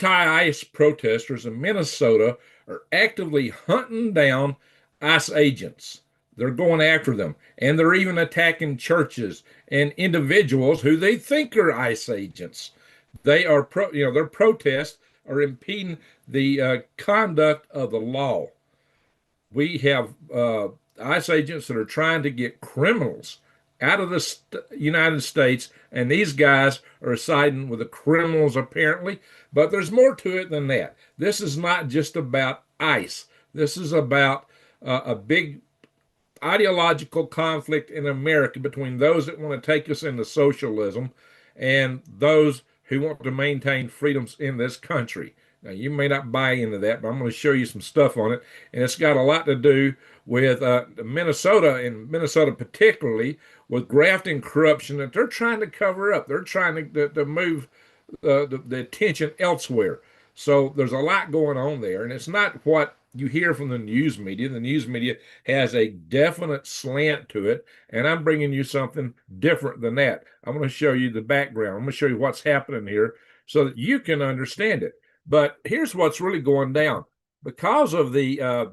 Anti-ICE protesters in Minnesota are actively hunting down ICE agents. They're going after them, and they're even attacking churches and individuals who they think are ICE agents. Their protests are impeding the conduct of the law. We have ICE agents that are trying to get criminals out of the United States, and these guys are siding with the criminals apparently. But there's more to it than that. This is not just about ICE. This is about a big ideological conflict in America between those that want to take us into socialism and those who want to maintain freedoms in this country. Now, you may not buy into that, but I'm going to show you some stuff on it. And it's got a lot to do with Minnesota, and Minnesota particularly, with graft and corruption that they're trying to cover up. They're trying to move the attention elsewhere. So there's a lot going on there. And it's not what you hear from the news media. The news media has a definite slant to it. And I'm bringing you something different than that. I'm going to show you the background. I'm going to show you what's happening here so that you can understand it. But here's what's really going down. Because of the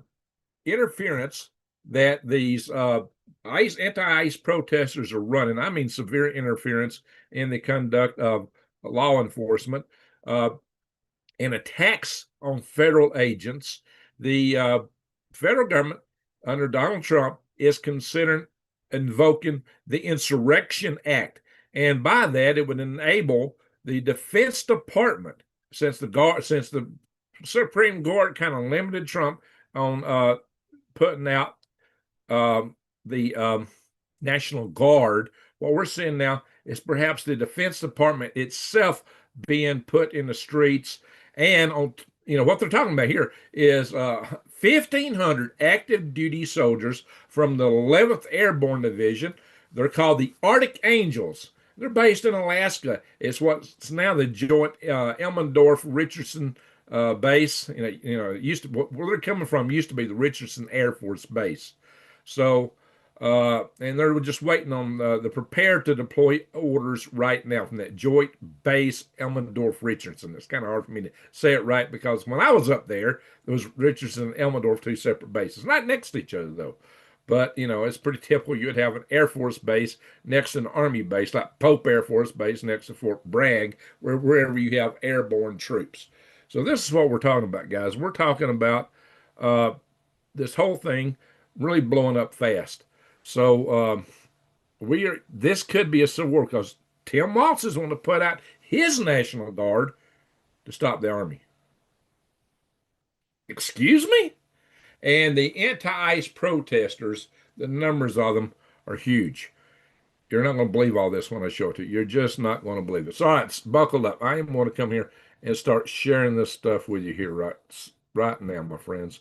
interference that these anti-ICE protesters are running, I mean severe interference in the conduct of law enforcement and attacks on federal agents, the federal government under Donald Trump is considering invoking the Insurrection Act. And by that, it would enable the Defense Department, since the Supreme Court kind of limited Trump on putting out the National Guard. What we're seeing now is perhaps the Defense Department itself being put in the streets. And on, what they're talking about here is 1,500 active duty soldiers from the 11th Airborne Division. They're called the Arctic Angels. They're based in Alaska. It's what's now the joint Elmendorf-Richardson base. It used to, where they're coming from used to be the Richardson Air Force Base. So, and they're just waiting on the prepare to deploy orders right now from that joint base Elmendorf-Richardson. It's kind of hard for me to say it right because when I was up there was Richardson and Elmendorf, two separate bases, not next to each other though. But, it's pretty typical you'd have an Air Force base next to an Army base, like Pope Air Force Base next to Fort Bragg, wherever you have airborne troops. So this is what we're talking about, guys. We're talking about this whole thing really blowing up fast. So this could be a civil war because Tim Walz is going to put out his National Guard to stop the Army. Excuse me? And the anti-ICE protesters, the numbers of them are huge. You're not going to believe all this when I show it to you. You're just not going to believe it. So, all right, buckle up. I am going to come here and start sharing this stuff with you here right now, my friends.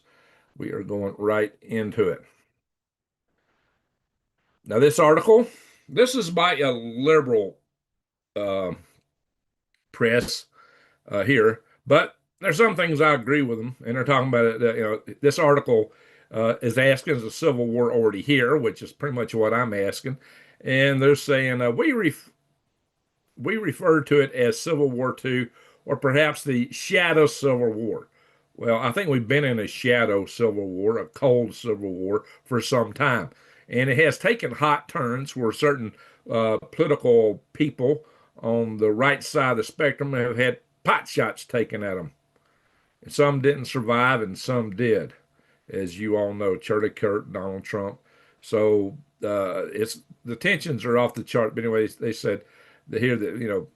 We are going right into it. Now, this article, this is by a liberal press here, but there's some things I agree with them, and they're talking about it. This article is asking, is a civil war already here, which is pretty much what I'm asking, and they're saying we refer to it as Civil War II, or perhaps the shadow civil war. Well, I think we've been in a shadow civil war, a cold civil war for some time, and it has taken hot turns where certain political people on the right side of the spectrum have had pot shots taken at them. Some didn't survive and some did, as you all know, Charlie Kirk, Donald Trump. So it's the tensions are off the chart. But anyway, they said that here that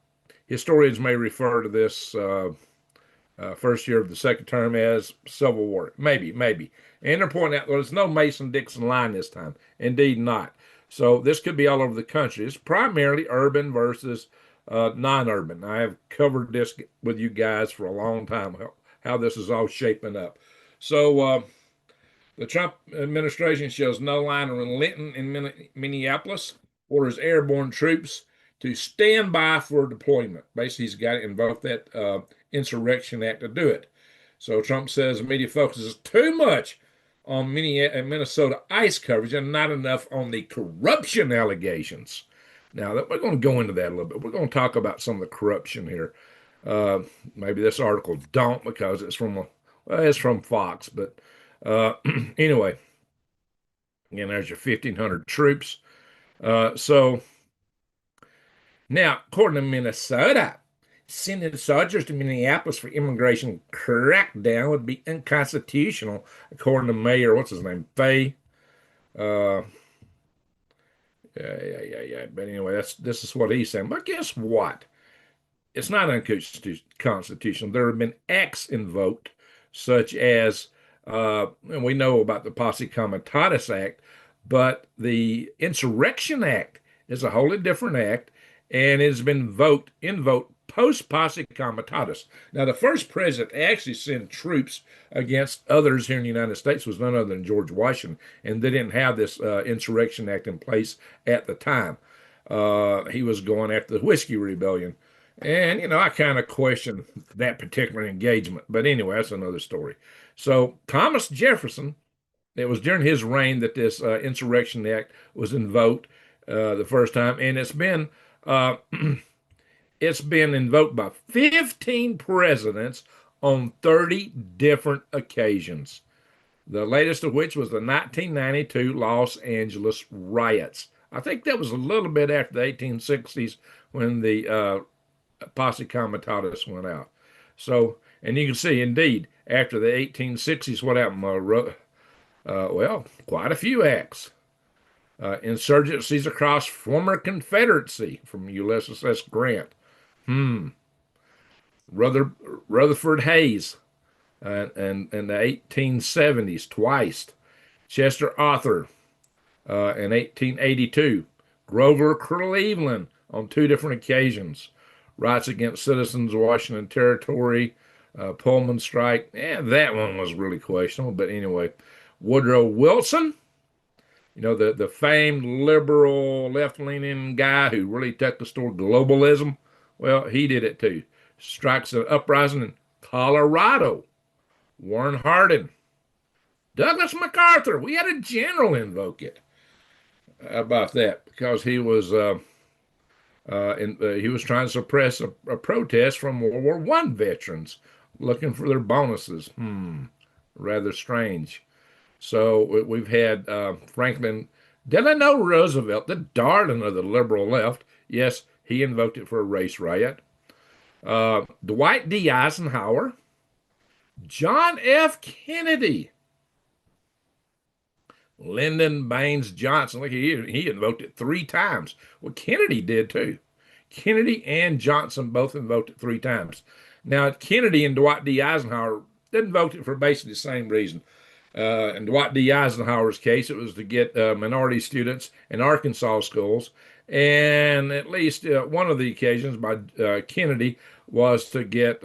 historians may refer to this first year of the second term as Civil War. Maybe. And they're pointing out there's no Mason-Dixon line this time. Indeed not. So this could be all over the country. It's primarily urban versus non-urban. I have covered this with you guys for a long time, how this is all shaping up. So the Trump administration shows no line of relenting in Minneapolis, orders airborne troops to stand by for deployment. Basically, he's got to invoke that Insurrection Act to do it. So Trump says the media focuses too much on Minnesota ICE coverage and not enough on the corruption allegations. Now, we're going to go into that a little bit. We're going to talk about some of the corruption here. Uh, Maybe this article don't because it's from Fox. But uh, anyway, again, there's your 1,500 troops. So now, according to Minnesota, sending soldiers to Minneapolis for immigration crackdown would be unconstitutional, according to Mayor, what's his name, Fay. Uh, yeah. But anyway, this is what he's saying. But guess what? It's not unconstitutional. There have been acts invoked, such as, and we know about the Posse Comitatus Act, but the Insurrection Act is a wholly different act, and it has been invoked post Posse Comitatus. Now, the first president to actually send troops against others here in the United States was none other than George Washington, and they didn't have this Insurrection Act in place at the time. He was going after the Whiskey Rebellion. And, I kind of question that particular engagement. But anyway, that's another story. So, Thomas Jefferson, it was during his reign that this Insurrection Act was invoked the first time. And uh, it's been invoked by 15 presidents on 30 different occasions. The latest of which was the 1992 Los Angeles riots. I think that was a little bit after the 1860s when the Posse Comitatus went out. So, and you can see, indeed, after the 1860s, what happened? Well, quite a few acts. Insurgencies across former Confederacy from Ulysses S. Grant. Ruther, Rutherford Hayes in the 1870s, twice. Chester Arthur in 1882. Grover Cleveland on two different occasions. Rights Against Citizens, Washington Territory, Pullman Strike. That one was really questionable. But anyway, Woodrow Wilson, the famed liberal, left-leaning guy who really took us toward globalism. Well, he did it too. Strikes an uprising in Colorado. Warren Harding. Douglas MacArthur. We had a general invoke it. How about that? Because he was he was trying to suppress a protest from World War I veterans looking for their bonuses. Rather strange. So we've had Franklin Delano Roosevelt, the darling of the liberal left. Yes, he invoked it for a race riot. Dwight D. Eisenhower, John F. Kennedy, Lyndon Baines Johnson. Look, he invoked it 3 times. Well, Kennedy did too. Kennedy and Johnson both invoked it 3 times. Now, Kennedy and Dwight D. Eisenhower invoked it for basically the same reason. In Dwight D. Eisenhower's case, it was to get minority students in Arkansas schools. And at least one of the occasions by Kennedy was to get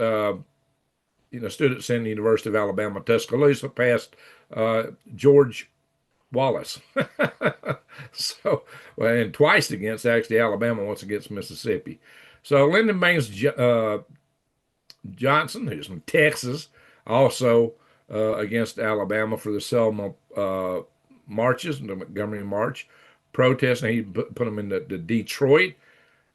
students in the University of Alabama, Tuscaloosa, past George Wallace. So, well, and twice against actually Alabama, once against Mississippi. So Lyndon Baines Johnson, who's from Texas, also against Alabama for the Selma marches, the Montgomery March protests, and he put them into Detroit,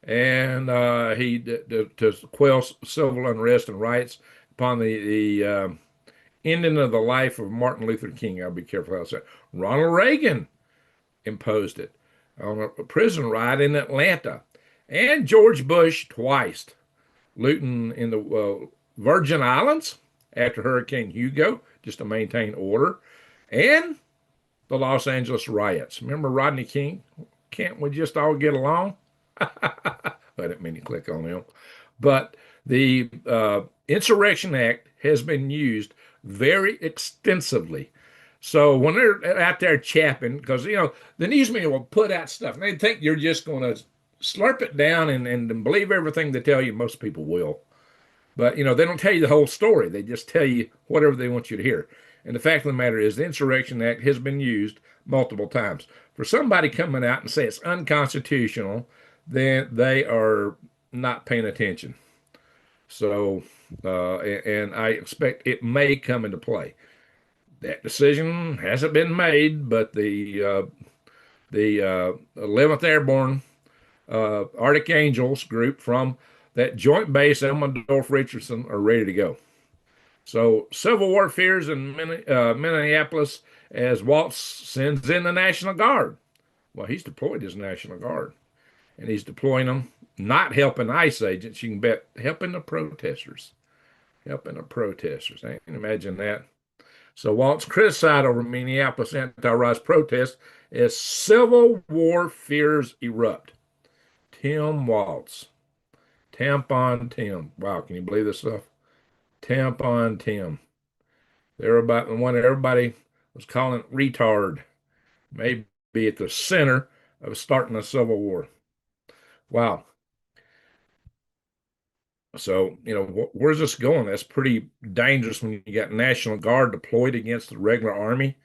and to quell civil unrest and riots upon the ending of the life of Martin Luther King. I'll be careful how I say it. Ronald Reagan imposed it on a prison riot in Atlanta, and George Bush twice, looting in the Virgin Islands after Hurricane Hugo, just to maintain order, and the Los Angeles riots. Remember Rodney King? Can't we just all get along? I didn't mean to click on him. But the Insurrection Act has been used very extensively. So when they're out there chapping, because the news media will put out stuff, and they think you're just going to slurp it down and believe everything they tell you. Most people will. But, they don't tell you the whole story. They just tell you whatever they want you to hear. And the fact of the matter is, the Insurrection Act has been used multiple times. For somebody coming out and say it's unconstitutional, then they are not paying attention. So, and I expect it may come into play. That decision hasn't been made, but the 11th Airborne Arctic Angels group from that Joint Base Elmendorf Richardson are ready to go. So Civil War fears in Minneapolis as Waltz sends in the National Guard. Well, he's deployed his National Guard, and he's deploying them, not helping ICE agents. You can bet helping the protesters. Helping the protesters. I can imagine that. So Waltz criticized over Minneapolis anti-rise protests as Civil War fears erupt. Tim Waltz. Tampon Tim. Wow, can you believe this stuff? Tampon Tim. Everybody, the one everybody was calling retard, maybe at the center of starting a civil war. Wow. So, where's this going? That's pretty dangerous when you got National Guard deployed against the regular army.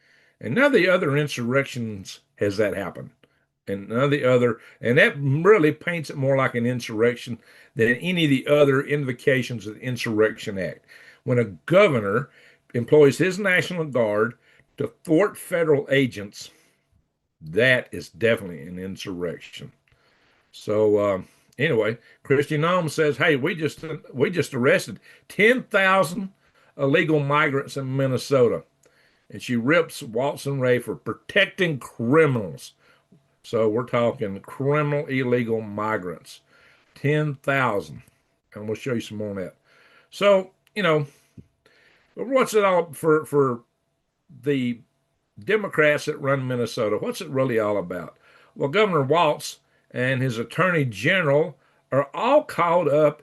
And none of the other insurrections has that happened. And none of the other, and that really paints it more like an insurrection than any of the other invocations of the Insurrection Act. When a governor employs his National Guard to thwart federal agents, that is definitely an insurrection. So anyway, Christy Nome says, "Hey, we just arrested 10,000 illegal migrants in Minnesota," and she rips Waltz and Ray for protecting criminals. So we're talking criminal illegal migrants, 10,000, and we'll show you some more on that. So what's it all for the Democrats that run Minnesota? What's it really all about? Well, Governor Waltz and his attorney general are all caught up,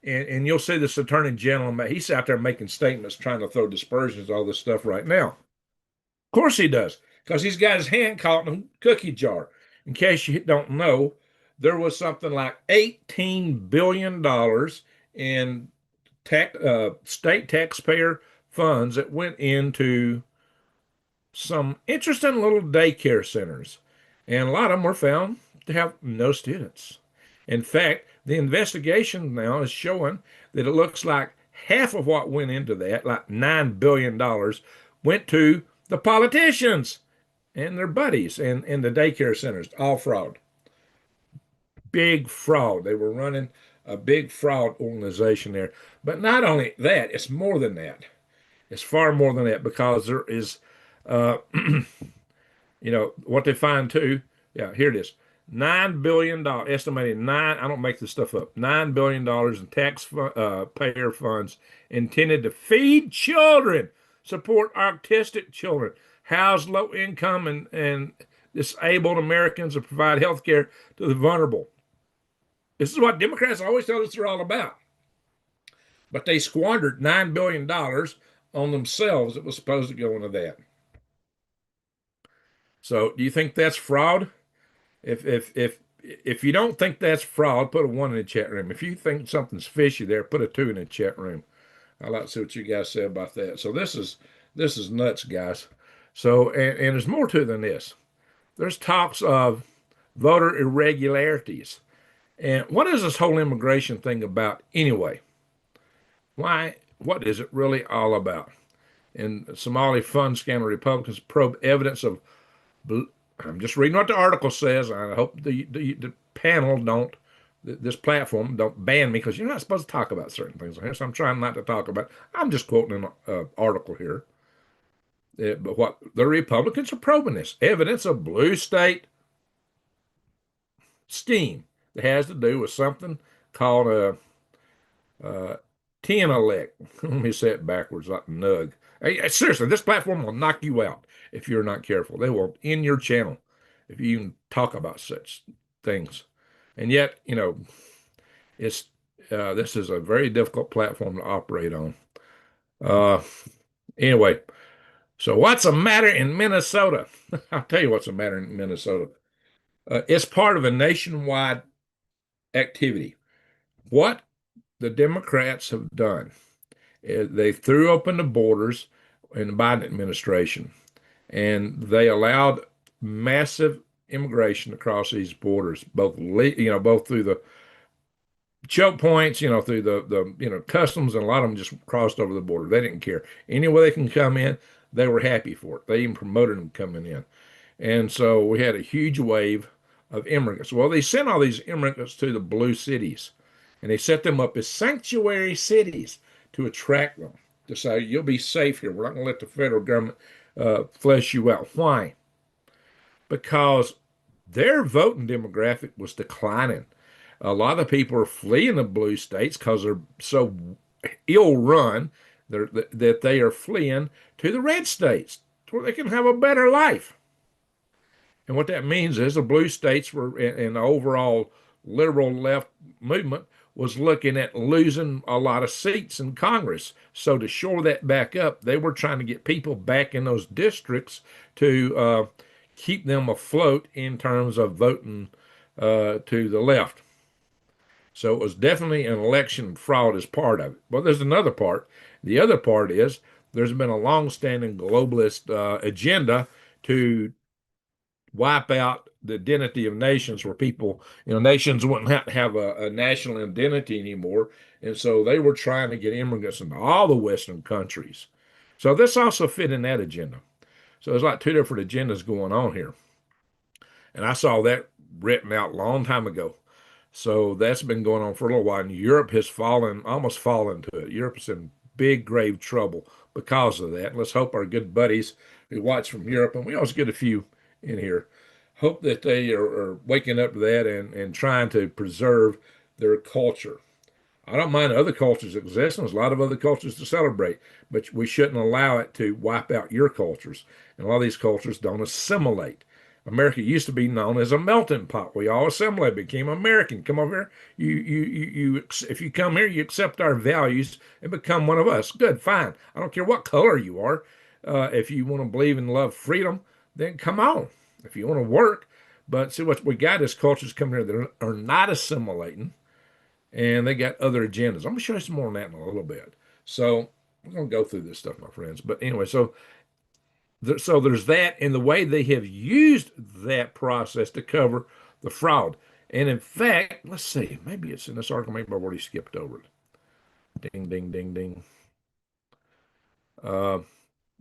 and you'll see this attorney general, he's out there making statements trying to throw dispersions, all this stuff right now. Of course he does, because he's got his hand caught in a cookie jar. In case you don't know, there was something like $18 billion in state taxpayer funds that went into some interesting little daycare centers, and a lot of them were found to have no students. In fact, the investigation now is showing that it looks like half of what went into that, like $9 billion, went to the politicians and their buddies and the daycare centers. All fraud. Big fraud. They were running a big fraud organization there. But not only that, it's more than that. It's far more than that, because there is, what they find too. Yeah, here it is. $9 billion, estimated nine, I don't make this stuff up, $9 billion in taxpayer funds intended to feed children, support autistic children, house low income and disabled Americans, and provide health care to the vulnerable. This is what Democrats always tell us they're all about. But they squandered $9 billion on themselves that was supposed to go into that. So do you think that's fraud? If you don't think that's fraud, put a 1 in the chat room. If you think something's fishy there, put a 2 in the chat room. I'd like to see what you guys say about that. So this is nuts, guys. So and there's more to it than this. There's talks of voter irregularities. And what is this whole immigration thing about anyway? Why? What is it really all about? In Somali fund scandal, Republicans probe evidence of. I'm just reading what the article says. I hope the panel don't, this platform don't ban me, because you're not supposed to talk about certain things on here. So I'm trying not to talk about. I'm just quoting an article here. But what the Republicans are probing this evidence of blue state scheme that has to do with something called a TNLEC. Let me say it backwards, like NUG. Hey, seriously, this platform will knock you out if you're not careful. They will end your channel if you even talk about such things. And yet, it's this is a very difficult platform to operate on. Anyway, so what's the matter in Minnesota? I'll tell you what's the matter in Minnesota. It's part of a nationwide activity. What the Democrats have done is they threw open the borders in the Biden administration, and they allowed massive immigration across these borders, both through the choke points, through the customs, and a lot of them just crossed over the border. They didn't care. Any way they can come in, they were happy for it. They even promoted them coming in. And so we had a huge wave of immigrants. Well, they sent all these immigrants to the blue cities. And they set them up as sanctuary cities to attract them, to say, you'll be safe here. We're not going to let the federal government flesh you out. Why? Because their voting demographic was declining. A lot of people are fleeing the blue states because they're so ill run that they are fleeing to the red states where they can have a better life. And what that means is the blue states were, in the overall liberal left movement, was looking at losing a lot of seats in Congress. So to shore that back up, they were trying to get people back in those districts to keep them afloat in terms of voting to the left. So it was definitely an election fraud as part of it. But there's another part. The other part is there's been a long-standing globalist agenda to wipe out the identity of nations where people, nations wouldn't have to have a national identity anymore. And so they were trying to get immigrants into all the Western countries. So this also fit in that agenda. So there's like two different agendas going on here. And I saw that written out a long time ago. So that's been going on for a little while. And Europe has fallen, almost fallen to it. Europe's in big, grave trouble because of that. Let's hope our good buddies who watch from Europe, and we always get a few in here, hope that they are waking up to that and trying to preserve their culture. I don't mind other cultures existing. There's a lot of other cultures to celebrate, but we shouldn't allow it to wipe out your cultures. And a lot of these cultures don't assimilate. America used to be known as a melting pot. We all assimilated, became American. Come over here. If you come here, you accept our values and become one of us. Good, fine. I don't care what color you are. If you want to believe and love freedom, then come on. If you want to work, but see what we got is cultures coming here that are not assimilating, and they got other agendas. I'm going to show you some more on that in a little bit. So we're going to go through this stuff, my friends. But anyway, so there's that, and the way they have used that process to cover the fraud. And in fact, let's see, maybe it's in this article, maybe I've already skipped over it. Ding, ding, ding, ding. Yeah,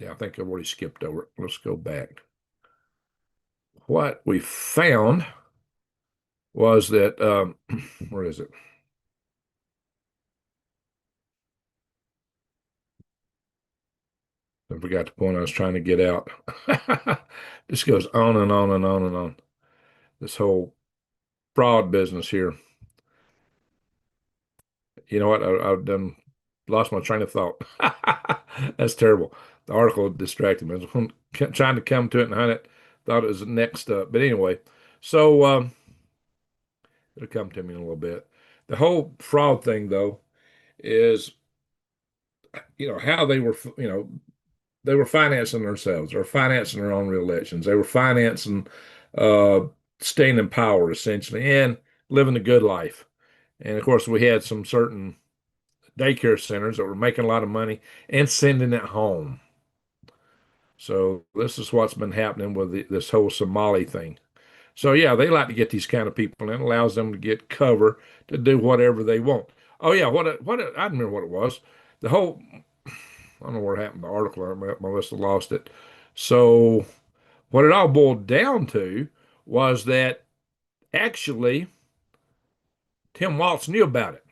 I think I've already skipped over it. Let's go back. What we found was that, where is it? I forgot the point I was trying to get out. This goes on and on and on and on. This whole fraud business here. You know what? I've done lost my train of thought. That's terrible. The article distracted me. I was trying to come to it and hunt it. Thought it was next up. But anyway, so it'll come to me in a little bit. The whole fraud thing, though, is how they were financing themselves. They were financing their own re-elections. They were financing uh, staying in power, essentially, and living a good life. And of course, we had some certain daycare centers that were making a lot of money and sending it home. So this is what's been happening with this whole Somali thing. So yeah, they like to get these kind of people in. It allows them to get cover to do whatever they want. Oh yeah, I remember what it was. The whole I don't know what happened to the article. I must have lost it. So what it all boiled down to was that actually Tim Waltz knew about it.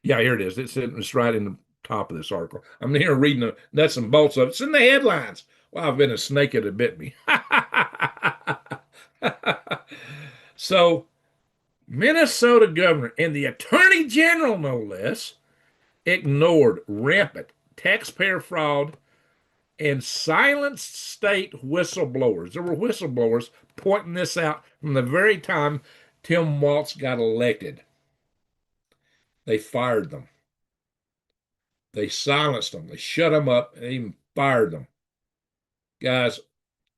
Yeah, here it is. It's right in the top of this article. I'm here reading the nuts and bolts of it. It's in the headlines. Well, I've been a snake that bit me. So, Minnesota governor and the attorney general, no less, ignored rampant taxpayer fraud and silenced state whistleblowers. There were whistleblowers pointing this out from the very time Tim Waltz got elected. They fired them. They silenced them. They shut them up and even fired them. Guys,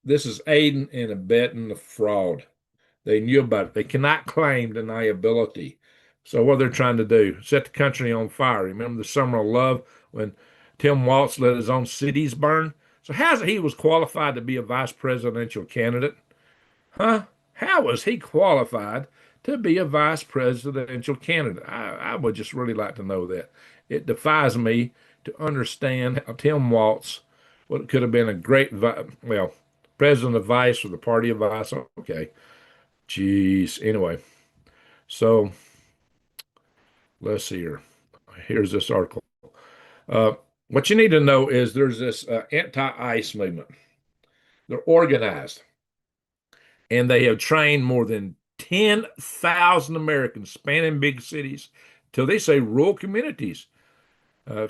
this is aiding and abetting the fraud. They knew about it. They cannot claim deniability. So what they're trying to do, set the country on fire. Remember the summer of love when Tim Waltz let his own cities burn? So how's it he was qualified to be a vice presidential candidate? Huh? How was he qualified to be a vice presidential candidate? I would just really like to know that. It defies me to understand how Tim Waltz, what could have been a great, president of Vice or the party of Vice. Okay. Jeez. Anyway, so Let's see here. Here's this article. Uh, what you need to know is there's this anti-ICE movement. They're organized, and they have trained more than 10,000 Americans spanning big cities till they say rural communities,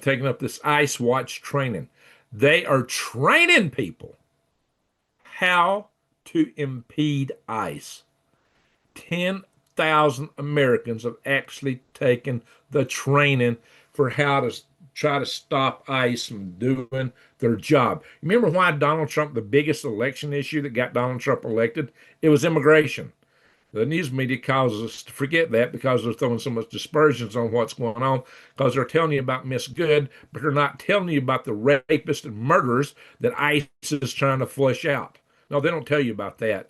taking up this ICE watch training. They are training people how to impede ICE. 10,000 Americans have actually taken the training for how to try to stop ICE from doing their job. Remember why Donald Trump, the biggest election issue that got Donald Trump elected? It was immigration. The news media causes us to forget that because they're throwing so much dispersions on what's going on, because they're telling you about Miss Good, but they're not telling you about the rapists and murderers that ICE is trying to flush out. No, they don't tell you about that,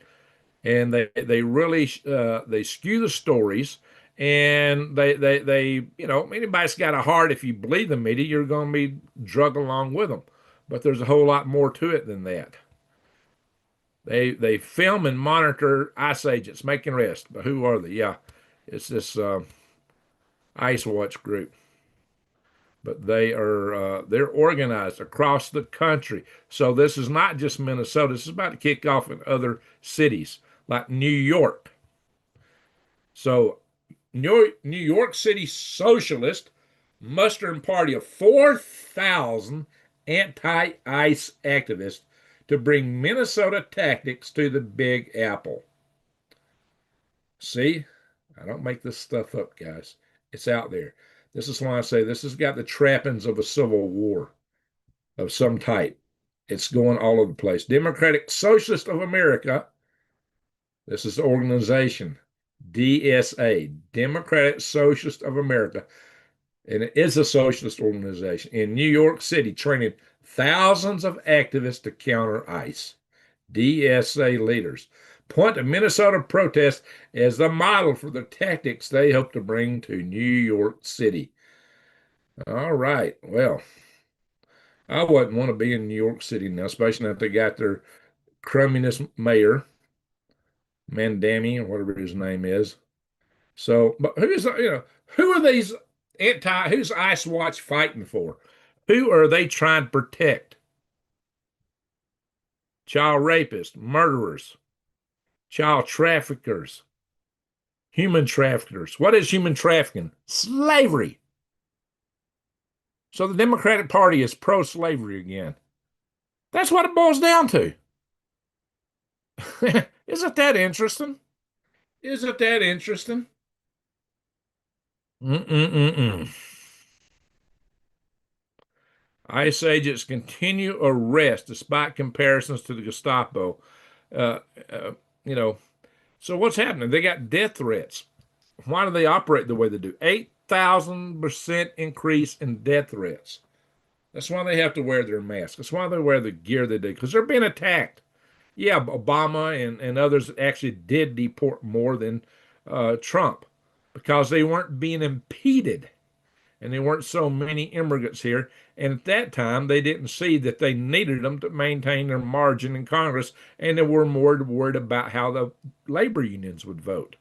and they really they skew the stories, and they anybody's got a heart. If you believe the media, you're going to be drug along with them, but there's a whole lot more to it than that. They film and monitor ICE agents making arrests. But who are they? Yeah, it's this ICE Watch group. But they're organized across the country. So this is not just Minnesota. This is about to kick off in other cities like New York. So New York City socialist mustering party of 4,000 anti-ICE activists to bring Minnesota tactics to the Big Apple. See, I don't make this stuff up, guys. It's out there. This is why I say this has got the trappings of a civil war of some type. It's going all over the place. Democratic Socialist of America. This is the organization, DSA, Democratic Socialist of America, and it is a socialist organization in New York City, training thousands of activists to counter ICE. DSA leaders point to Minnesota protests as the model for the tactics they hope to bring to New York City. All right. Well, I wouldn't want to be in New York City now, especially if they got their crumminess mayor, Mandami, or whatever his name is. So, but who are these who's ICE Watch fighting for? Who are they trying to protect? Child rapists, murderers, child traffickers, human traffickers. What is human trafficking? Slavery. So the Democratic Party is pro-slavery again. That's what it boils down to. Isn't that interesting? Isn't that interesting? Mm-mm-mm-mm. ICE agents continue arrest despite comparisons to the Gestapo. Uh, uh, you know, so what's happening? They got death threats. Why do they operate the way they do? 8,000% increase in death threats. That's why they have to wear their masks. That's why they wear the gear they do, because they're being attacked. Yeah, Obama and others actually did deport more than Trump because they weren't being impeded and there weren't so many immigrants here. And at that time, they didn't see that they needed them to maintain their margin in Congress, and they were more worried about how the labor unions would vote.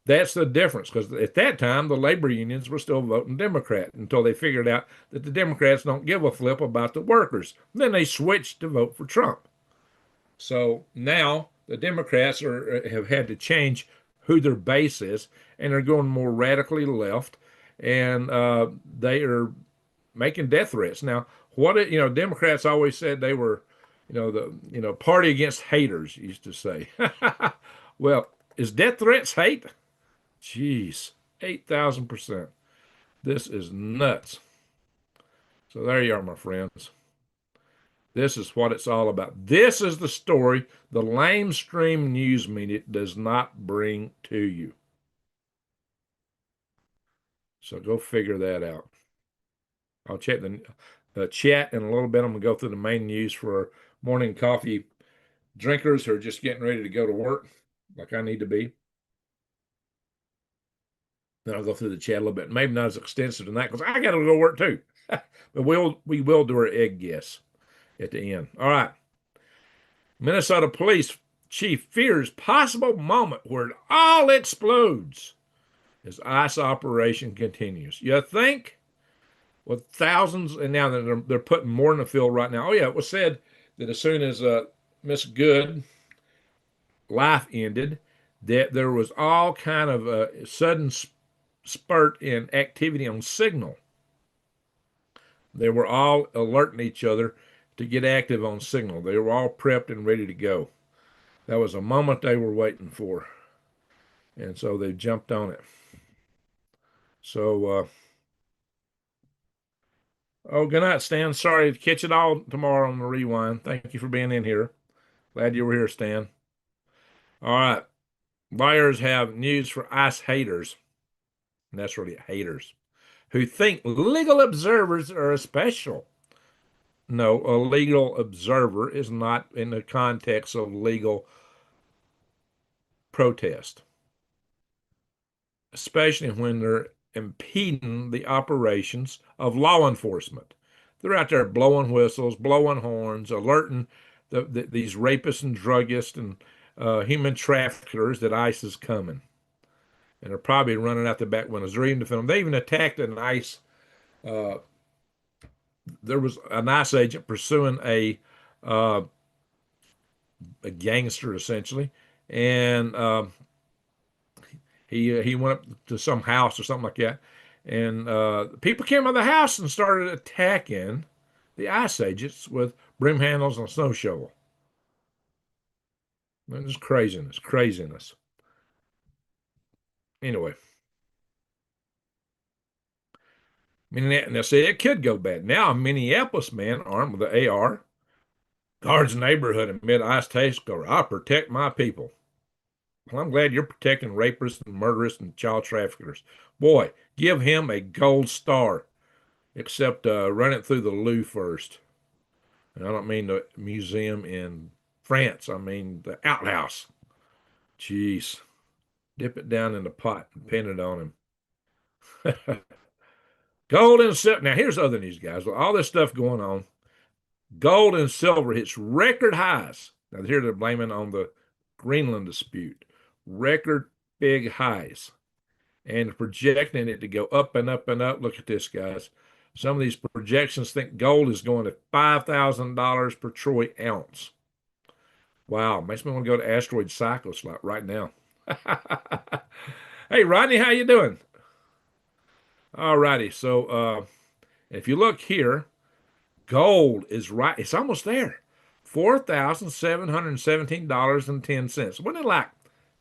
That's the difference, because at that time, the labor unions were still voting Democrat until they figured out that the Democrats don't give a flip about the workers. Then they switched to vote for Trump. So now the Democrats have had to change who their base is, and they're going more radically left, and they are making death threats. Now, Democrats always said they were, the party against haters, used to say. Well, is death threats hate? Jeez, 8,000%. This is nuts. So there you are, my friends. This is what it's all about. This is the story the lamestream news media does not bring to you. So go figure that out. I'll check the chat in a little bit. I'm going to go through the main news for our morning coffee drinkers who are just getting ready to go to work, like I need to be. Then I'll go through the chat a little bit. Maybe not as extensive tonight because I got to go to work too. But we will do our egg guess at the end. All right. Minnesota police chief fears possible moment where it all explodes. as ICE operation continues. You think with thousands, and now they're putting more in the field right now. Oh yeah, it was said that as soon as Miss Good life ended, that there was all kind of a sudden spurt in activity on Signal. They were all alerting each other to get active on Signal. They were all prepped and ready to go. That was a moment they were waiting for, and so they jumped on it. So, oh, good night, Stan. Sorry to catch it all tomorrow on the rewind. Thank you for being in here. Glad you were here, Stan. All right. Lawyers have news for ICE haters, and that's really haters, who think legal observers are special. No, a legal observer is not in the context of legal protest, especially when they're impeding the operations of law enforcement. They're out there blowing whistles, blowing horns, alerting these rapists and druggists and human traffickers that ICE is coming. And they're probably running out the back windows. They're even defending them. They even attacked an ICE. Uh, there was an ICE agent pursuing a gangster essentially, and he went up to some house or something like that, and people came out of the house and started attacking the ICE agents with broom handles and a snow shovel. It was craziness, craziness. Anyway, now see, it could go bad. Now, a Minneapolis man armed with an AR guards neighborhood amid ICE takeover. I protect my people. Well, I'm glad you're protecting rapists and murderers and child traffickers. Boy, give him a gold star, except run it through the loo first. And I don't mean the museum in France. I mean the outhouse. Jeez. Dip it down in the pot and pin it on him. Gold and silver. Now, here's other news, guys. With all this stuff going on, gold and silver hits record highs. Now, here they're blaming on the Greenland dispute. Record big highs. And projecting it to go up and up and up. Look at this, guys. Some of these projections think gold is going to $5,000 per troy ounce. Wow, makes me want to go to asteroid cycles like right now. Hey, Rodney, how you doing? All righty. So if you look here, gold is right. It's almost there. $4,717.10. Wasn't it like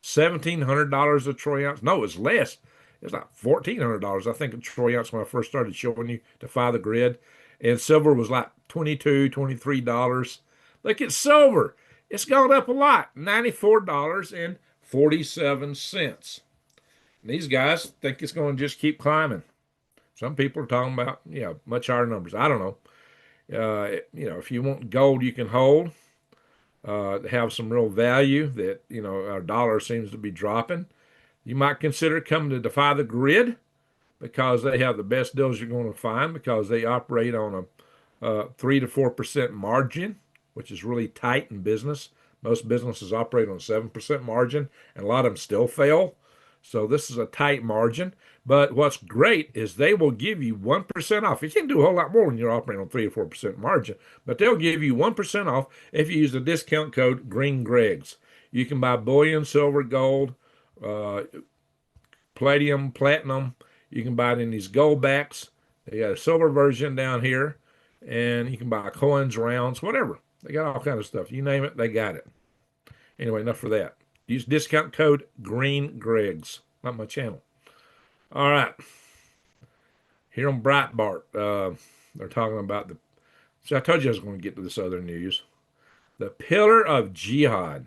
$1,700 a troy ounce? No, it's less. It's like $1,400, I think, a troy ounce when I first started showing you Defy the Grid. And silver was like $22, $23. Look at silver. It's gone up a lot, $94.47. And these guys think it's going to just keep climbing. Some people are talking about, much higher numbers. I don't know. If you want gold you can hold, have some real value that, our dollar seems to be dropping, you might consider coming to Defy the Grid because they have the best deals you're going to find because they operate on a 3 to 4% margin, which is really tight in business. Most businesses operate on a 7% margin, and a lot of them still fail. So this is a tight margin. But what's great is they will give you 1% off. You can do a whole lot more when you're operating on 3 or 4% margin, but they'll give you 1% off if you use the discount code GreenGregs. You can buy bullion, silver, gold, palladium, platinum. You can buy it in these gold backs. They got a silver version down here, and you can buy coins, rounds, whatever. They got all kinds of stuff. You name it, they got it. Anyway, enough for that. Use discount code GreenGregs, not my channel. All right. Here on Breitbart, they're talking about so I told you I was going to get to this other news. The pillar of jihad.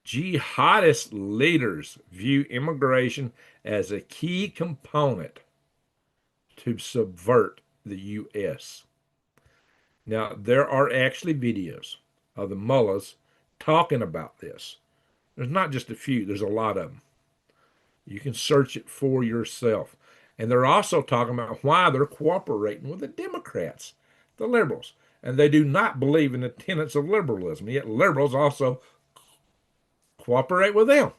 Jihadist leaders view immigration as a key component to subvert the U.S. Now, there are actually videos of the mullahs talking about this. There's not just a few, there's a lot of them. You can search it for yourself. And they're also talking about why they're cooperating with the Democrats, the liberals. And they do not believe in the tenets of liberalism, yet liberals also cooperate with them.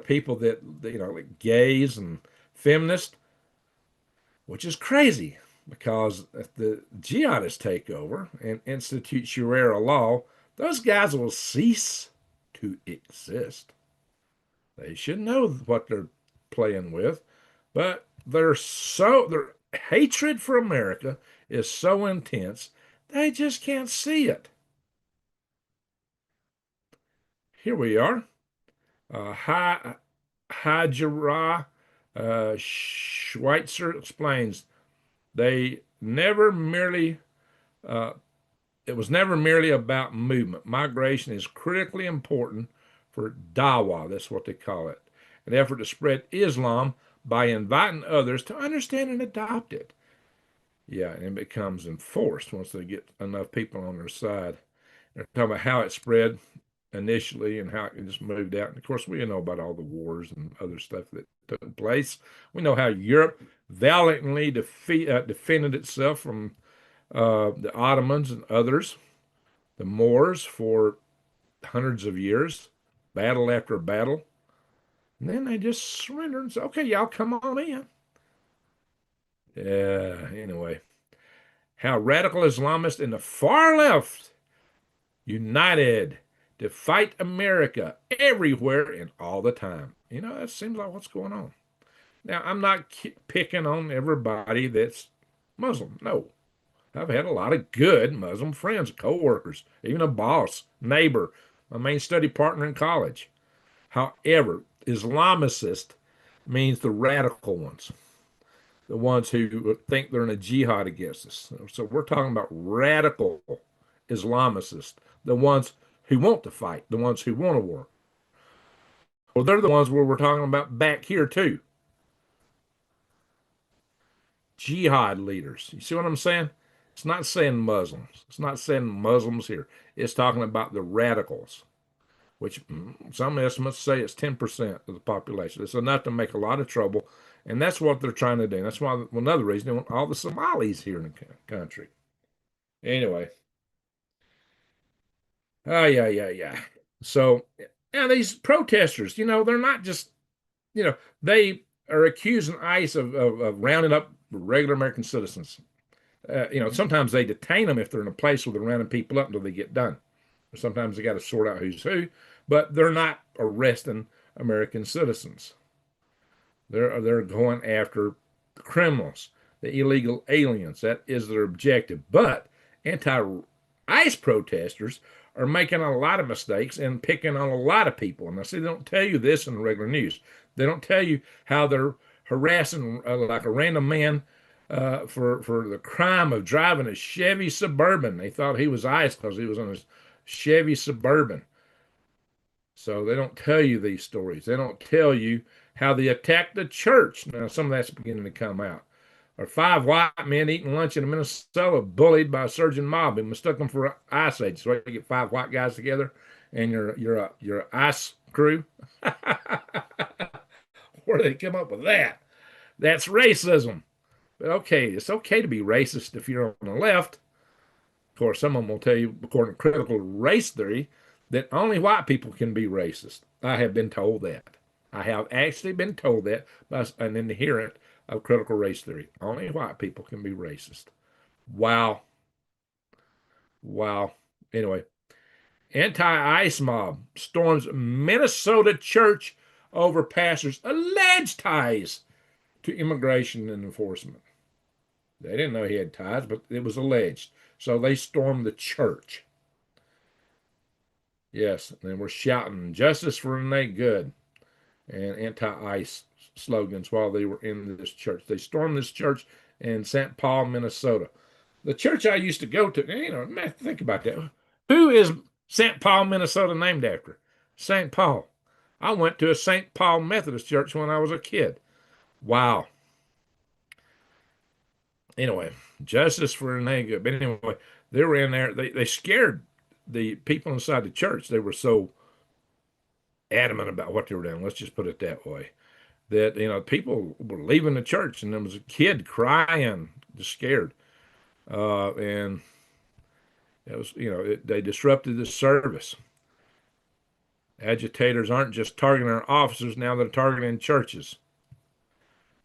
people that, like gays and feminists, which is crazy because if the jihadists take over and institute Sharia law, those guys will cease to exist. They should know what they're playing with, but their hatred for America is so intense they just can't see it. Here we are. Hajra Schweitzer explains they never merely uh, it was never merely about movement. Migration is critically important for dawah, that's what they call it, an effort to spread Islam by inviting others to understand and adopt it. Yeah, and it becomes enforced once they get enough people on their side. They're talking about how it spread initially and how it just moved out. And of course, we know about all the wars and other stuff that took place. We know how Europe valiantly defended itself from the Ottomans and others, the Moors, for hundreds of years, battle after battle. And then they just surrendered and said, okay, y'all come on in. Anyway, how radical Islamists in the far left united to fight America everywhere and all the time. That seems like what's going on. Now, I'm not picking on everybody that's Muslim. No, I've had a lot of good Muslim friends, co-workers, even a boss, neighbor, my main study partner in college. However, Islamicist means the radical ones, the ones who think they're in a jihad against us. So we're talking about radical Islamicists, the ones who want to fight, the ones who want a war. Well, they're the ones where we're talking about back here too. Jihad leaders. You see what I'm saying? It's not saying Muslims. It's not saying Muslims here. It's talking about the radicals, which some estimates say it's 10% of the population. It's enough to make a lot of trouble, and that's what they're trying to do. That's why another reason they want all the Somalis here in the country. Anyway, yeah, yeah, yeah. So, yeah, these protesters, they're not just, they are accusing ICE of rounding up regular American citizens. Sometimes they detain them if they're in a place where they're rounding people up until they get done. Sometimes they got to sort out who's who, but they're not arresting American citizens. They're going after the criminals, the illegal aliens. That is their objective. But anti-ICE protesters are making a lot of mistakes and picking on a lot of people. And I see they don't tell you this in the regular news. They don't tell you how they're harassing like a random man for the crime of driving a Chevy Suburban. They thought he was ICE because he was on a Chevy Suburban. So they don't tell you these stories. They don't tell you how they attacked the church. Now, some of that's beginning to come out. Or 5 white men eating lunch in Minnesota, bullied by a surging mob and mistook them for ICE agents. So you get 5 white guys together, and you're ICE crew. Where did they come up with that? That's racism. But okay, it's okay to be racist if you're on the left. Of course, someone will tell you, according to critical race theory, that only white people can be racist. I have been told that. I have actually been told that by an adherent of critical race theory. Only white people can be racist. Wow. Wow. Anyway, anti-ICE mob storms Minnesota church over pastor's alleged ties to immigration and enforcement. They didn't know he had ties, but it was alleged. So they stormed the church. Yes, and we're shouting justice for Renee Good and anti-ICE slogans while they were in this church. They stormed this church in St. Paul, Minnesota. The church I used to go to, man, think about that. Who is St. Paul, Minnesota named after? St. Paul. I went to a St. Paul Methodist church when I was a kid. Wow. Anyway, justice for Renee Good. But anyway, they were in there. They scared the people inside the church. They were so adamant about what they were doing. Let's just put it that way. That people were leaving the church, and there was a kid crying, just scared, and it was they disrupted the service. Agitators aren't just targeting our officers, now they're targeting churches.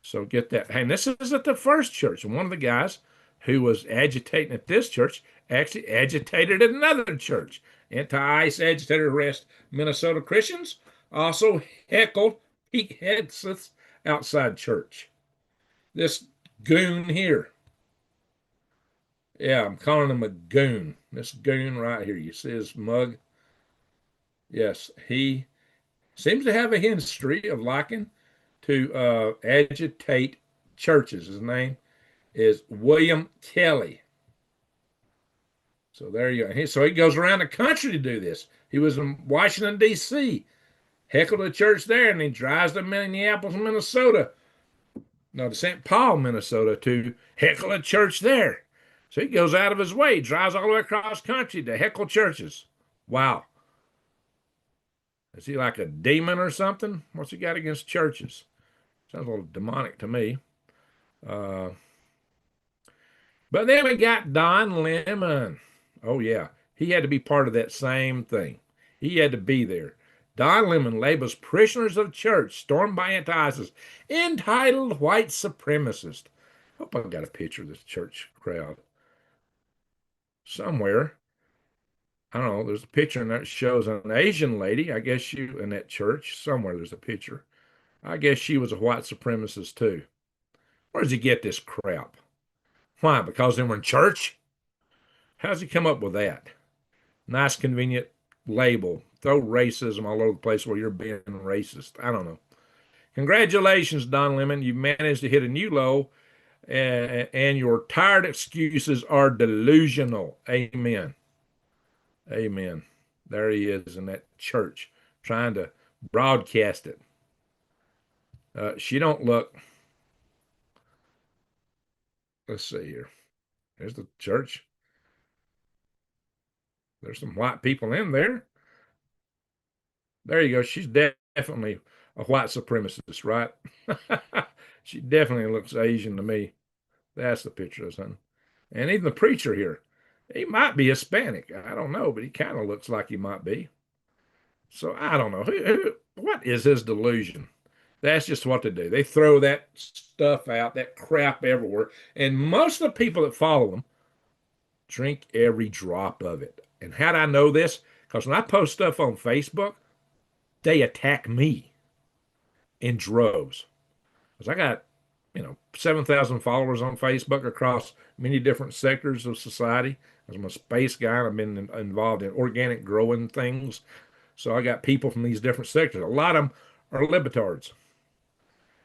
So get that. Hey, this is at the first church. And one of the guys who was agitating at this church actually agitated at another church. Anti-ICE agitator arrest Minnesota Christians. Also heckled Pete Hegseth outside church. This goon here. Yeah, I'm calling him a goon. This goon right here. You see his mug? Yes, he seems to have a history of liking to agitate churches. His name is William Kelly. So there you go. So he goes around the country to do this. He was in Washington, D.C., heckled a church there, and he drives to Minneapolis, Minnesota, no, to St. Paul, Minnesota, to heckle a church there. So he goes out of his way, drives all the way across country to heckle churches. Wow. Is he like a demon or something? What's he got against churches? Sounds a little demonic to me. Uh, but then we got Don Lemon. Oh, yeah. He had to be part of that same thing. He had to be there. Don Lemon labels parishioners of church stormed by anti-ISIS entitled white supremacist. Hope I've got a picture of this church crowd somewhere. I don't know. There's a picture in there that shows an Asian lady. I guess she in that church somewhere. There's a picture. I guess she was a white supremacist too. Where does he get this crap? Why? Because they were in church? How's he come up with that? Nice, convenient label. Throw racism all over the place while you're being racist. I don't know. Congratulations, Don Lemon. You managed to hit a new low, and your tired excuses are delusional. Amen. Amen. There he is in that church trying to broadcast it. She don't look. Let's see here. There's the church. There's some white people in there. There you go. She's definitely a white supremacist, right? She definitely looks Asian to me. That's the picture of something. And even the preacher here, he might be Hispanic. I don't know, but he kind of looks like he might be. So I don't know. What is his delusion? That's just what they do. They throw that stuff out, that crap everywhere. And most of the people that follow them drink every drop of it. And how do I know this? Because when I post stuff on Facebook, they attack me in droves. Because I got, 7,000 followers on Facebook across many different sectors of society. I'm a space guy, and I've been involved in organic growing things. So I got people from these different sectors. A lot of them are libertards,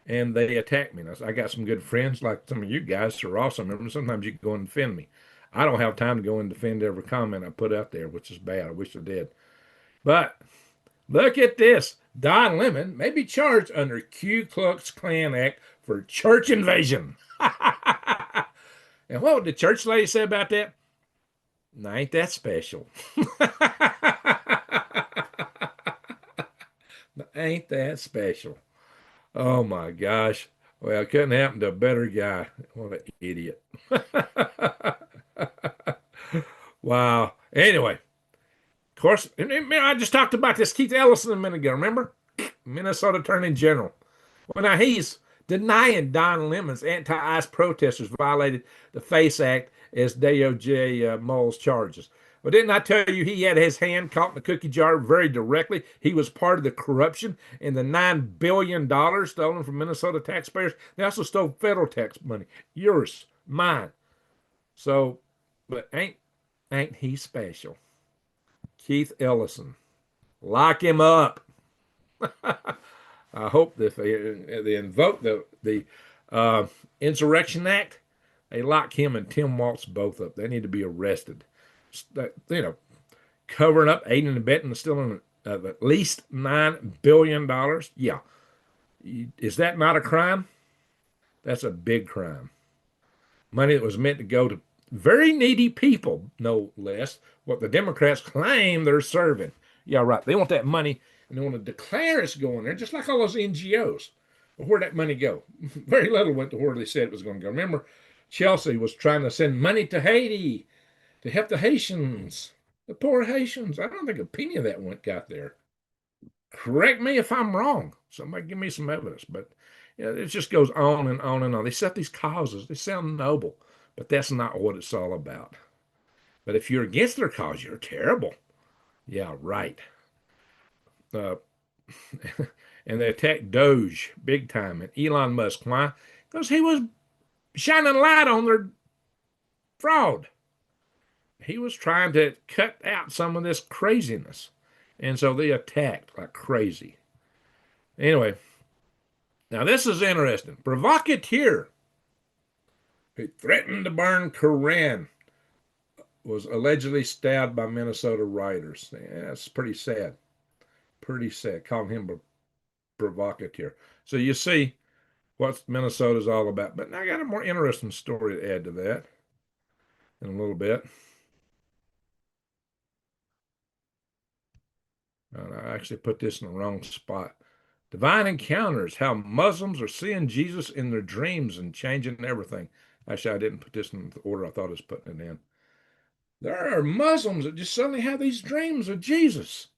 and they attack me. I got some good friends, like some of you guys who are awesome. Remember, sometimes you can go and defend me. I don't have time to go and defend every comment I put out there, which is bad. I wish I did. But look at this. Don Lemon may be charged under Ku Klux Klan Act for church invasion. And what would the church lady say about that? Ain't that special? Ain't that special? Oh my gosh. Well, it couldn't happen to a better guy. What an idiot. Wow. Anyway, of course, I just talked about this Keith Ellison a minute ago. Remember? Minnesota Attorney General. Well, now he's denying Don Lemon's anti-ICE protesters violated the FACE Act as DOJ mulls charges. Well, didn't I tell you he had his hand caught in the cookie jar very directly? He was part of the corruption and the $9 billion stolen from Minnesota taxpayers. They also stole federal tax money. Yours, mine. So, but ain't he special? Keith Ellison. Lock him up. I hope that they invoke the Insurrection Act, they lock him and Tim Waltz both up. They need to be arrested. Covering up, aiding and abetting the stealing of at least $9 billion. Yeah. Is that not a crime? That's a big crime. Money that was meant to go to very needy people, no less, what the Democrats claim they're serving. Yeah, right. They want that money and they want to declare it's going there, just like all those NGOs. Well, where'd that money go? Very little went to where they said it was going to go. Remember, Chelsea was trying to send money to Haiti to help the Haitians, the poor Haitians. I don't think a penny of that got there. Correct me if I'm wrong. Somebody give me some evidence. But it just goes on and on and on. They set these causes. They sound noble, but that's not what it's all about. But if you're against their cause, you're terrible. Yeah, right. Uh, and they attacked Doge big time and Elon Musk. Why? Because he was shining light on their fraud. He was trying to cut out some of this craziness. And so they attacked like crazy. Anyway, now this is interesting. Provocateur who threatened to burn Koran was allegedly stabbed by Minnesota rioters. Yeah, that's pretty sad. Pretty sad. Calling him a provocateur. So you see what Minnesota's all about. But now I got a more interesting story to add to that in a little bit. I actually put this in the wrong spot. Divine encounters, how Muslims are seeing Jesus in their dreams and changing everything. Actually, I didn't put this in the order I thought I was putting it in. There are Muslims that just suddenly have these dreams of Jesus.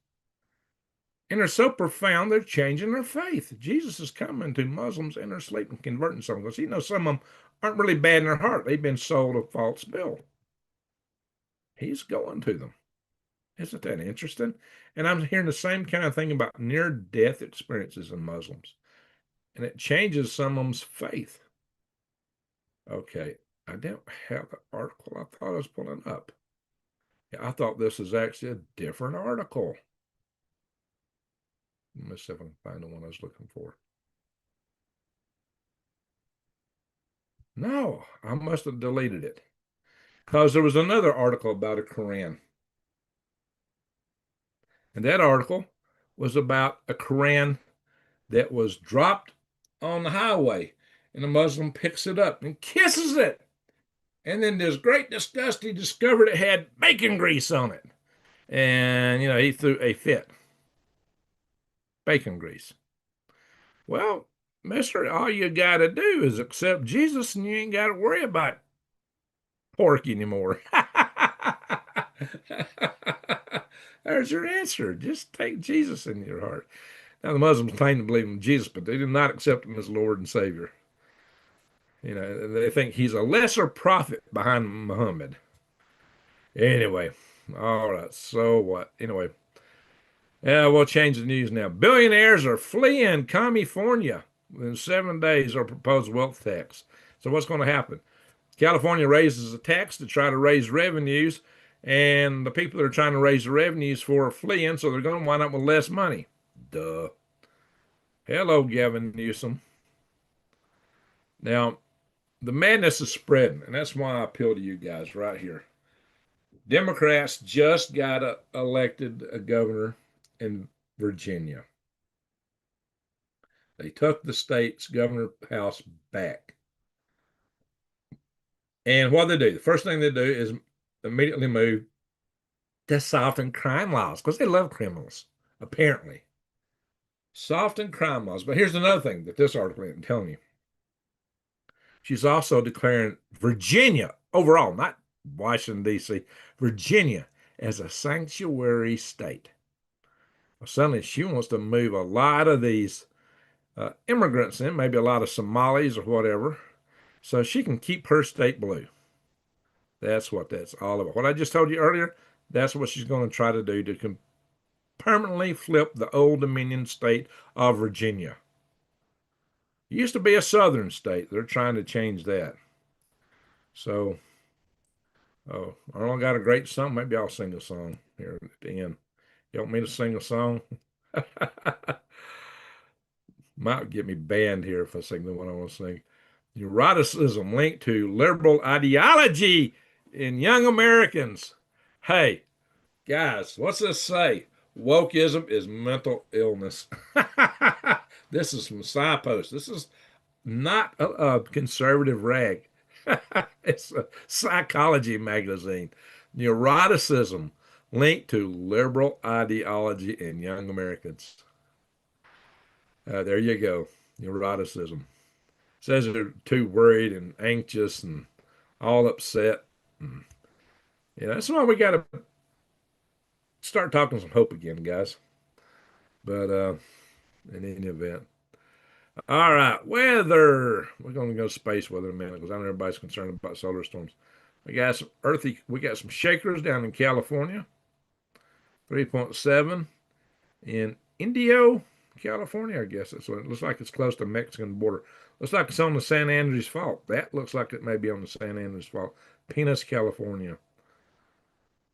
And they're so profound, they're changing their faith. Jesus is coming to Muslims in their sleep and converting some because some of them aren't really bad in their heart. They've been sold a false bill. He's going to them. Isn't that interesting? And I'm hearing the same kind of thing about near-death experiences in Muslims. And it changes some of them's faith. Okay, I don't have the article I thought I was pulling up. Yeah, I thought this was actually a different article. Let me see if I can find the one I was looking for. No, I must have deleted it because there was another article about a Quran. And that article was about a Quran that was dropped on the highway. And a Muslim picks it up and kisses it. And then this great disgust, he discovered it had bacon grease on it. And, he threw a fit. Bacon grease. Well, mister, all you got to do is accept Jesus and you ain't got to worry about pork anymore. There's your answer. Just take Jesus in your heart. Now, the Muslims claim to believe in Jesus, but they do not accept him as Lord and Savior. They think he's a lesser prophet behind Muhammad. Anyway, all right. So what? Anyway, yeah, we'll change the news now. Billionaires are fleeing California within 7 days of proposed wealth tax. So what's going to happen? California raises a tax to try to raise revenues, and the people that are trying to raise the revenues for are fleeing, so they're going to wind up with less money. Duh. Hello, Gavin Newsom. Now, the madness is spreading, and that's why I appeal to you guys right here. Democrats just got elected a governor in Virginia. They took the state's governor house back. And what they do, the first thing they do is immediately move to soften crime laws because they love criminals, apparently. Soften crime laws. But here's another thing that this article isn't telling you. She's also declaring Virginia overall, not Washington, D.C., Virginia as a sanctuary state. Well, suddenly she wants to move a lot of these immigrants in, maybe a lot of Somalis or whatever, so she can keep her state blue. That's what that's all about. What I just told you earlier, that's what she's going to try to do to permanently flip the old Dominion state of Virginia. It used to be a southern state. They're trying to change that. So, oh, I only got a great song. Maybe I'll sing a song here at the end. You want me to sing a song? Might get me banned here if I sing the one I want to sing. Neuroticism linked to liberal ideology in young Americans. Hey, guys, what's this say? Wokeism is mental illness. This is from SciPost. This is not a conservative rag. It's a psychology magazine. Neuroticism linked to liberal ideology in young Americans. There you go. Neuroticism. Says they're too worried and anxious and all upset. And, that's why we got to start talking some hope again, guys. But in any event. All right, weather. We're going to go space weather in a minute because I know everybody's concerned about solar storms. We got some shakers down in California, 3.7 in Indio, California. I guess that's what it looks like. It's close to the Mexican border. Looks like it's on the San Andreas Fault. That looks like it may be on the San Andreas Fault. Pinas, California.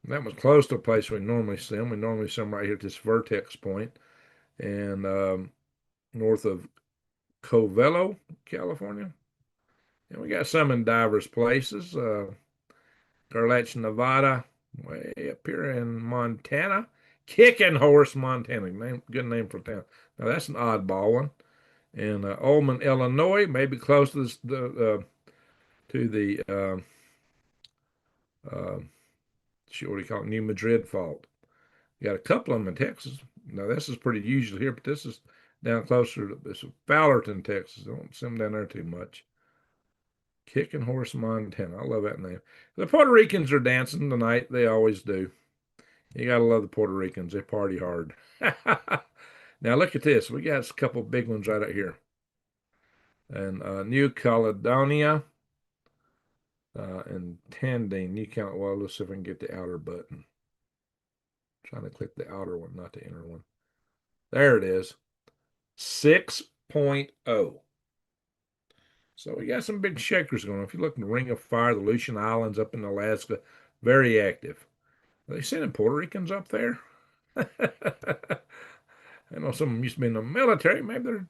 That was close to a place we normally see them. We normally see them right here at this vertex point, and north of Covelo, California. And we got some in diverse places. Garlach, Nevada, way up here in Montana. Kicking Horse, Montana. Good name for a town. Now that's an oddball one. And Ullman, Illinois, maybe close to the uh, what do you call it, New Madrid Fault. You got a couple of them in Texas. Now this is pretty usual here, but this is down closer to this Fowlerton, Texas. Don't see them down there too much. Kicking Horse, Montana. I love that name. The Puerto Ricans are dancing tonight. They always do. You gotta love the Puerto Ricans. They party hard. Now look at this. We got a couple big ones right out here. And New Caledonia and Tandine. New Caledonia. Well, let's see if I can get the outer button. Trying to click the outer one, not the inner one. There it is. 6.0. So we got some big shakers going on. If you look in the Ring of Fire, the Aleutian Islands up in Alaska, very active. Are they sending Puerto Ricans up there? I know some of them used to be in the military. Maybe they're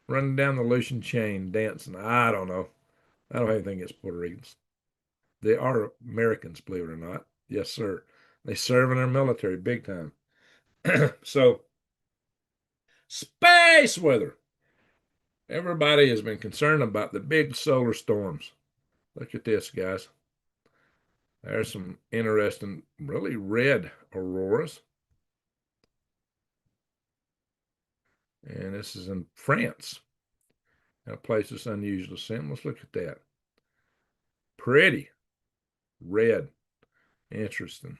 running down the Aleutian chain, dancing. I don't know. I don't have anything against Puerto Ricans. They are Americans, believe it or not. Yes, sir. They serve in our military big time. So, space weather. Everybody has been concerned about the big solar storms. Look at this, guys. There's some interesting, really red auroras. And this is in France, a place that's unusual to see them. Let's look at that. Pretty red. Interesting.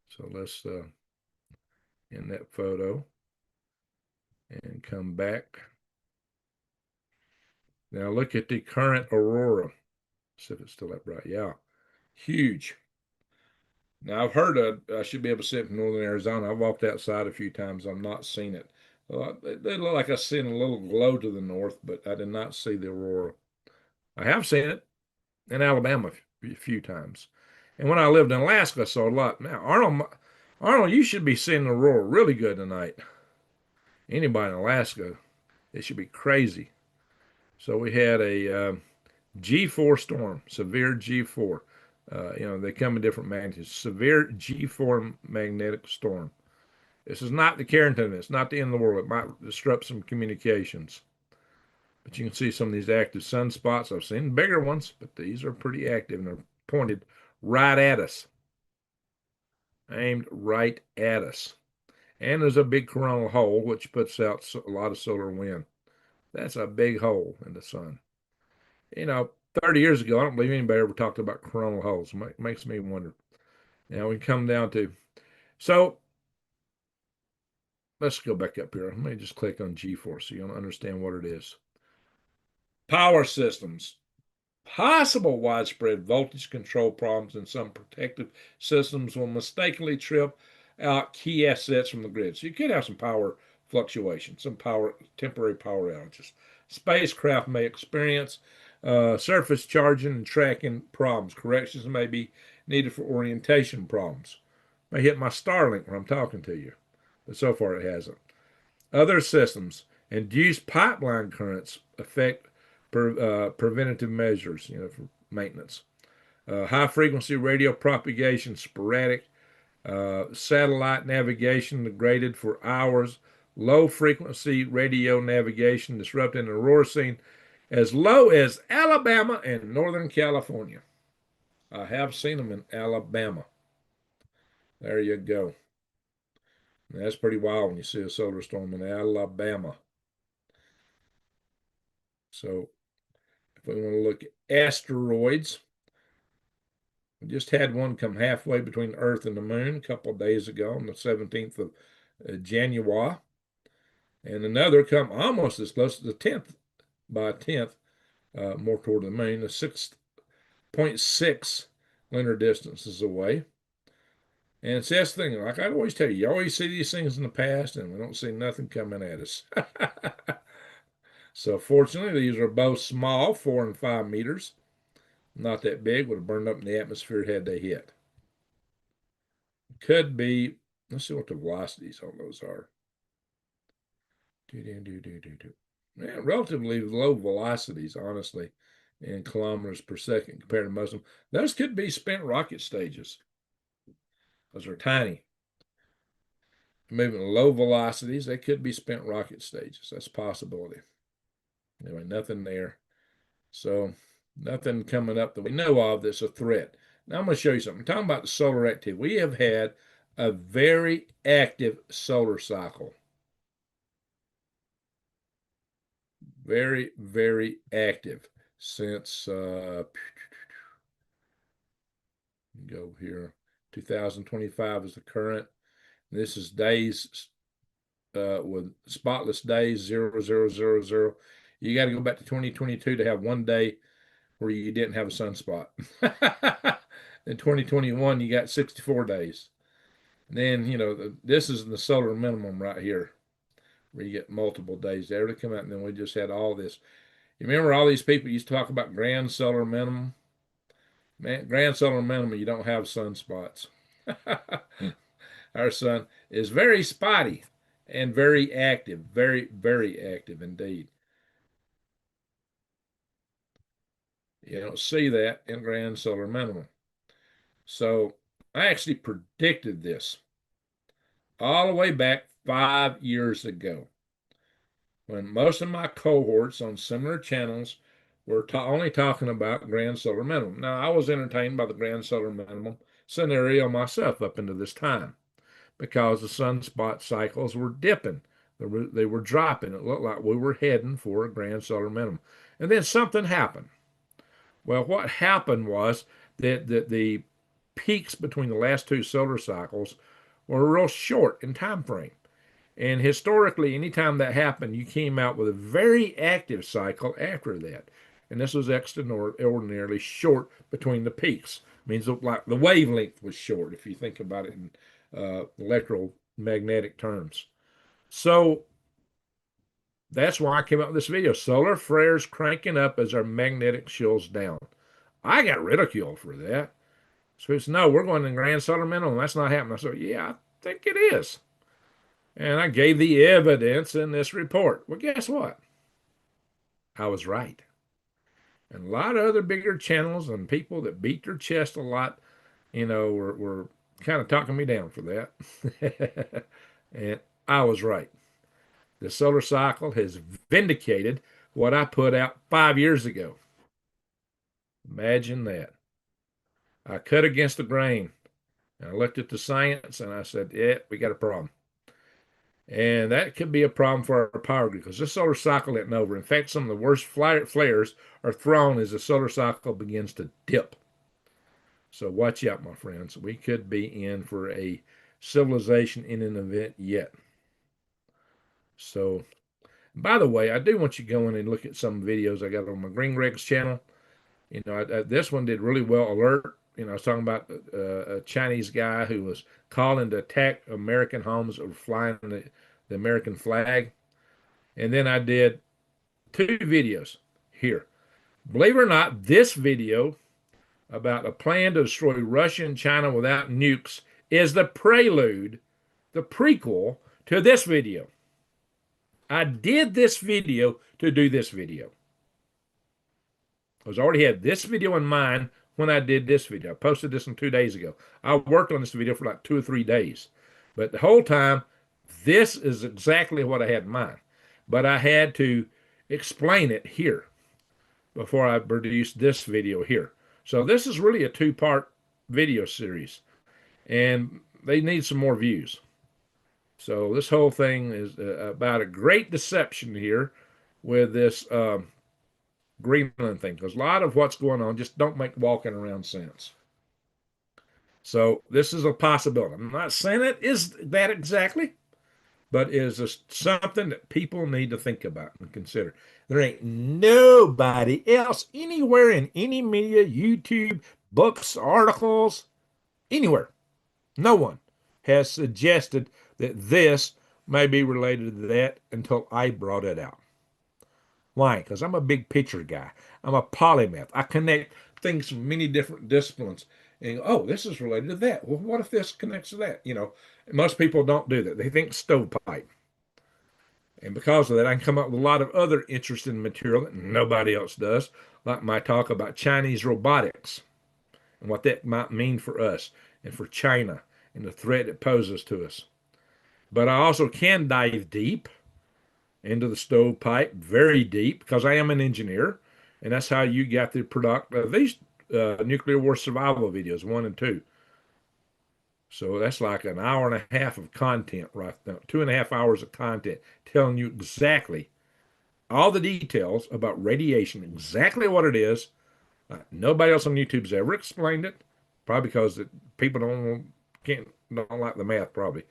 So let's in that photo and come back. Now look at the current aurora. See if it's still that bright. Yeah, huge. Now I've heard I should be able to see it from northern Arizona. I've walked outside a few times. I've not seen it. They look like I seen a little glow to the north, but I did not see the aurora. I have seen it in Alabama a few times, and when I lived in Alaska, I saw a lot. Now Arnold, you should be seeing the aurora really good tonight. Anybody in Alaska, it should be crazy. So we had a G4 storm, severe G4. They come in different magnitudes. Severe G4 magnetic storm. This is not the Carrington. It's not the end of the world. It might disrupt some communications. But you can see some of these active sunspots. I've seen bigger ones, but these are pretty active and they're pointed right at us. Aimed right at us. And there's a big coronal hole, which puts out a lot of solar wind. That's a big hole in the sun. 30 years ago, I don't believe anybody ever talked about coronal holes. It makes me wonder. Now we come down to, so let's go back up here. Let me just click on G4 so you'll understand what it is. Power systems. Possible widespread voltage control problems in some protective systems will mistakenly trip out key assets from the grid. So you could have some power fluctuations, temporary power outages. Spacecraft may experience surface charging and tracking problems. Corrections may be needed for orientation problems. May hit my Starlink when I'm talking to you, but so far it hasn't. Other systems, induced pipeline currents affect preventative measures, for maintenance. High frequency radio propagation, sporadic. Satellite navigation degraded for hours. Low frequency radio navigation disrupting the aurora scene as low as Alabama and Northern California. I have seen them in Alabama. There you go. That's pretty wild when you see a solar storm in Alabama. So if we want to look at asteroids, we just had one come halfway between Earth and the moon a couple of days ago on the 17th of January, and another come almost as close to the 10th by a tenth, more toward the moon, the 6.6 lunar distances away. And it's this thing, like I always tell you always see these things in the past, and we don't see nothing coming at us. So fortunately, these are both small, 4 and 5 meters. Not that big, would have burned up in the atmosphere had they hit. Could be, let's see what the velocities on those are. Yeah, relatively low velocities, honestly, in kilometers per second compared to most of them. Those could be spent rocket stages. Those are tiny. Moving at low velocities, they could be spent rocket stages. That's a possibility. Anyway, nothing there. So nothing coming up that we know of that's a threat. Now I'm going to show you something. I'm talking about the solar activity. We have had a very active solar cycle. Very, very active since go here. 2025 is the current. This is days with spotless days 0, 0, 0, 0. You got to go back to 2022 to have one day where you didn't have a sunspot. In 2021, you got 64 days. And then, this is the solar minimum right here, where you get multiple days there to come out. And then we just had all this. You remember all these people used to talk about grand solar minimum? Man, grand solar minimum, you don't have sunspots. Our sun is very spotty and very active, very, very active indeed. You don't see that in grand solar minimum. So I actually predicted this all the way back 5 years ago when most of my cohorts on similar channels were only talking about grand solar minimum. Now, I was entertained by the grand solar minimum scenario myself up into this time because the sunspot cycles were dipping. They were dropping. It looked like we were heading for a grand solar minimum. And then something happened. Well, what happened was that the peaks between the last two solar cycles were real short in time frame. And historically, anytime that happened, you came out with a very active cycle after that. And this was extraordinarily short between the peaks. It means like the wavelength was short, if you think about it in electromagnetic terms. So that's why I came up with this video. Solar flares cranking up as our magnetic shield's down. I got ridiculed for that. So he said, no, we're going to grand solar minimum. That's not happening. I said, yeah, I think it is. And I gave the evidence in this report. Well, guess what? I was right. And a lot of other bigger channels and people that beat their chest a lot, were kind of talking me down for that. And I was right. The solar cycle has vindicated what I put out 5 years ago. Imagine that. I cut against the grain. And I looked at the science and I said, yeah, we got a problem. And that could be a problem for our power grid because this solar cycle isn't over. In fact, some of the worst flares are thrown as the solar cycle begins to dip. So watch out, my friends. We could be in for a civilization in an event yet. So, by the way, I do want you to go in and look at some videos I got on my Green Regs channel. This one did really well. Alert. I was talking about a Chinese guy who was calling to attack American homes that were flying the American flag. And then I did 2 videos here. Believe it or not, this video about a plan to destroy Russia and China without nukes is the prelude, the prequel to this video. I did this video to do this video. I was already had this video in mind when I did this video. I posted this 2 days ago. I worked on this video for like 2 or 3 days. But the whole time, this is exactly what I had in mind. But I had to explain it here before I produced this video here. So this is really a 2-part video series. And they need some more views. So this whole thing is about a great deception here with this Greenland thing, because a lot of what's going on just don't make walking around sense. So this is a possibility. I'm not saying it is that exactly, but is something that people need to think about and consider. There ain't nobody else anywhere in any media, YouTube, books, articles, anywhere. No one has suggested that this may be related to that until I brought it out. Why? Because I'm a big picture guy. I'm a polymath. I connect things from many different disciplines. And oh, this is related to that. Well, what if this connects to that? Most people don't do that. They think stovepipe. And because of that, I can come up with a lot of other interesting material that nobody else does, like my talk about Chinese robotics and what that might mean for us and for China and the threat it poses to us. But I also can dive deep into the stovepipe, very deep, because I am an engineer, and that's how you got the product of these nuclear war survival videos, 1 and 2. So that's like an hour and a half of content right now, 2.5 hours of content telling you exactly all the details about radiation, exactly what it is. Nobody else on YouTube's ever explained it, probably because people don't like the math, probably,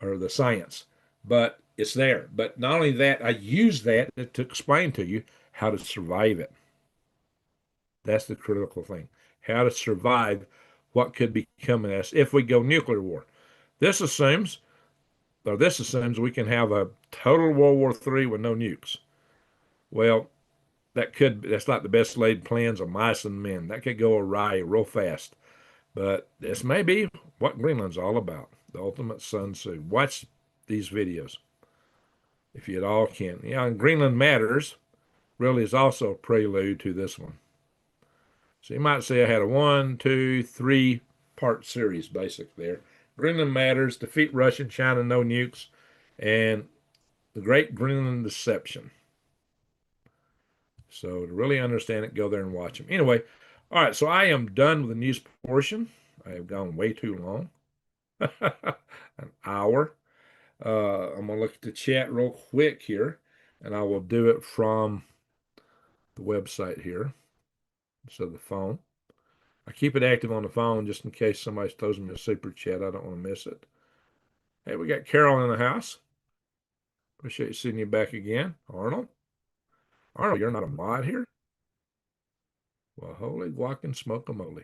or the science. But it's there. But not only that, I use that to explain to you how to survive it. That's the critical thing. How to survive what could be coming at us if we go nuclear war. This assumes, this assumes we can have a total World War III with no nukes. Well, that's like the best laid plans of mice and men. That could go awry real fast. But this may be what Greenland's all about. The ultimate Sun Tzu. Watch these videos if you at all can. Yeah, and Greenland Matters really is also a prelude to this one. So you might say I had a 1, 2, 3 part series basic there. Greenland Matters, Defeat Russia, China, No Nukes, and The Great Greenland Deception. So to really understand it, go there and watch them. Anyway, all right, so I am done with the news portion. I have gone way too long. An hour. I'm going to look at the chat real quick here, and I will do it from the website here instead of the phone. I keep it active on the phone just in case somebody throws me a super chat. I don't want to miss it. Hey, we got Carol in the house. Appreciate seeing you back again. Arnold? Arnold, you're not a mod here? Well, holy guacamole smoke-a-moly.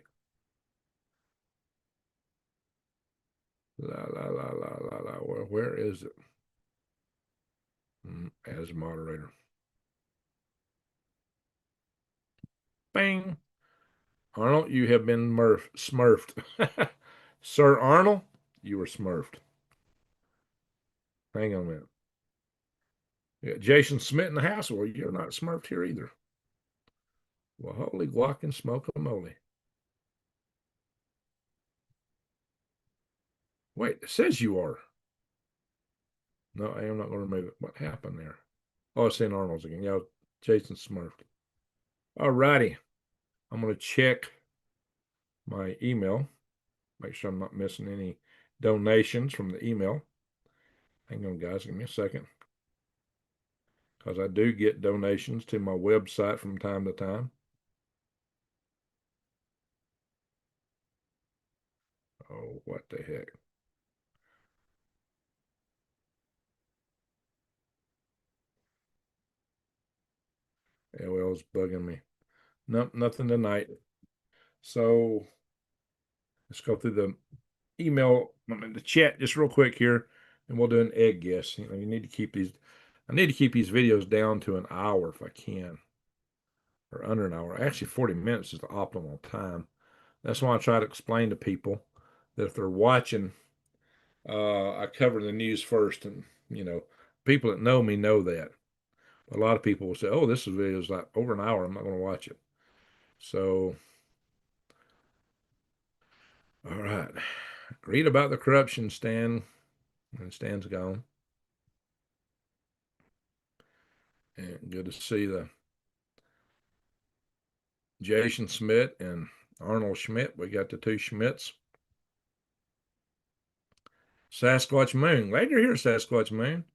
La, la, la, la, la, la. Where is it? As moderator. Bang. Arnold, you have been smurfed. Sir Arnold, you were smurfed. Hang on a minute. Yeah, Jason Smith in the house. Well, you're not smurfed here either. Well, holy guacamole smoke-a-moly. Wait, it says you are. No, I am not going to remove it. What happened there? Oh, it's in Arnold's again. Yeah, Jason smurfed. All righty. I'm going to check my email. Make sure I'm not missing any donations from the email. Hang on, guys. Give me a second. Because I do get donations to my website from time to time. Oh, what the heck. AOL's bugging me. Nope, nothing tonight. So let's go through the email, the chat just real quick here, and we'll do an egg guess. You need to keep these. I need to keep these videos down to an hour if I can, or under an hour. Actually, 40 minutes is the optimal time. That's why I try to explain to people that if they're watching, I cover the news first, and people that know me know that. A lot of people will say, "Oh, this video is like over an hour. I'm not going to watch it." So, all right. Read about the corruption, Stan. And Stan's gone. And good to see the Jason Schmidt and Arnold Schmidt. We got the two Schmidts. Sasquatch Moon. Glad you're here, Sasquatch Moon.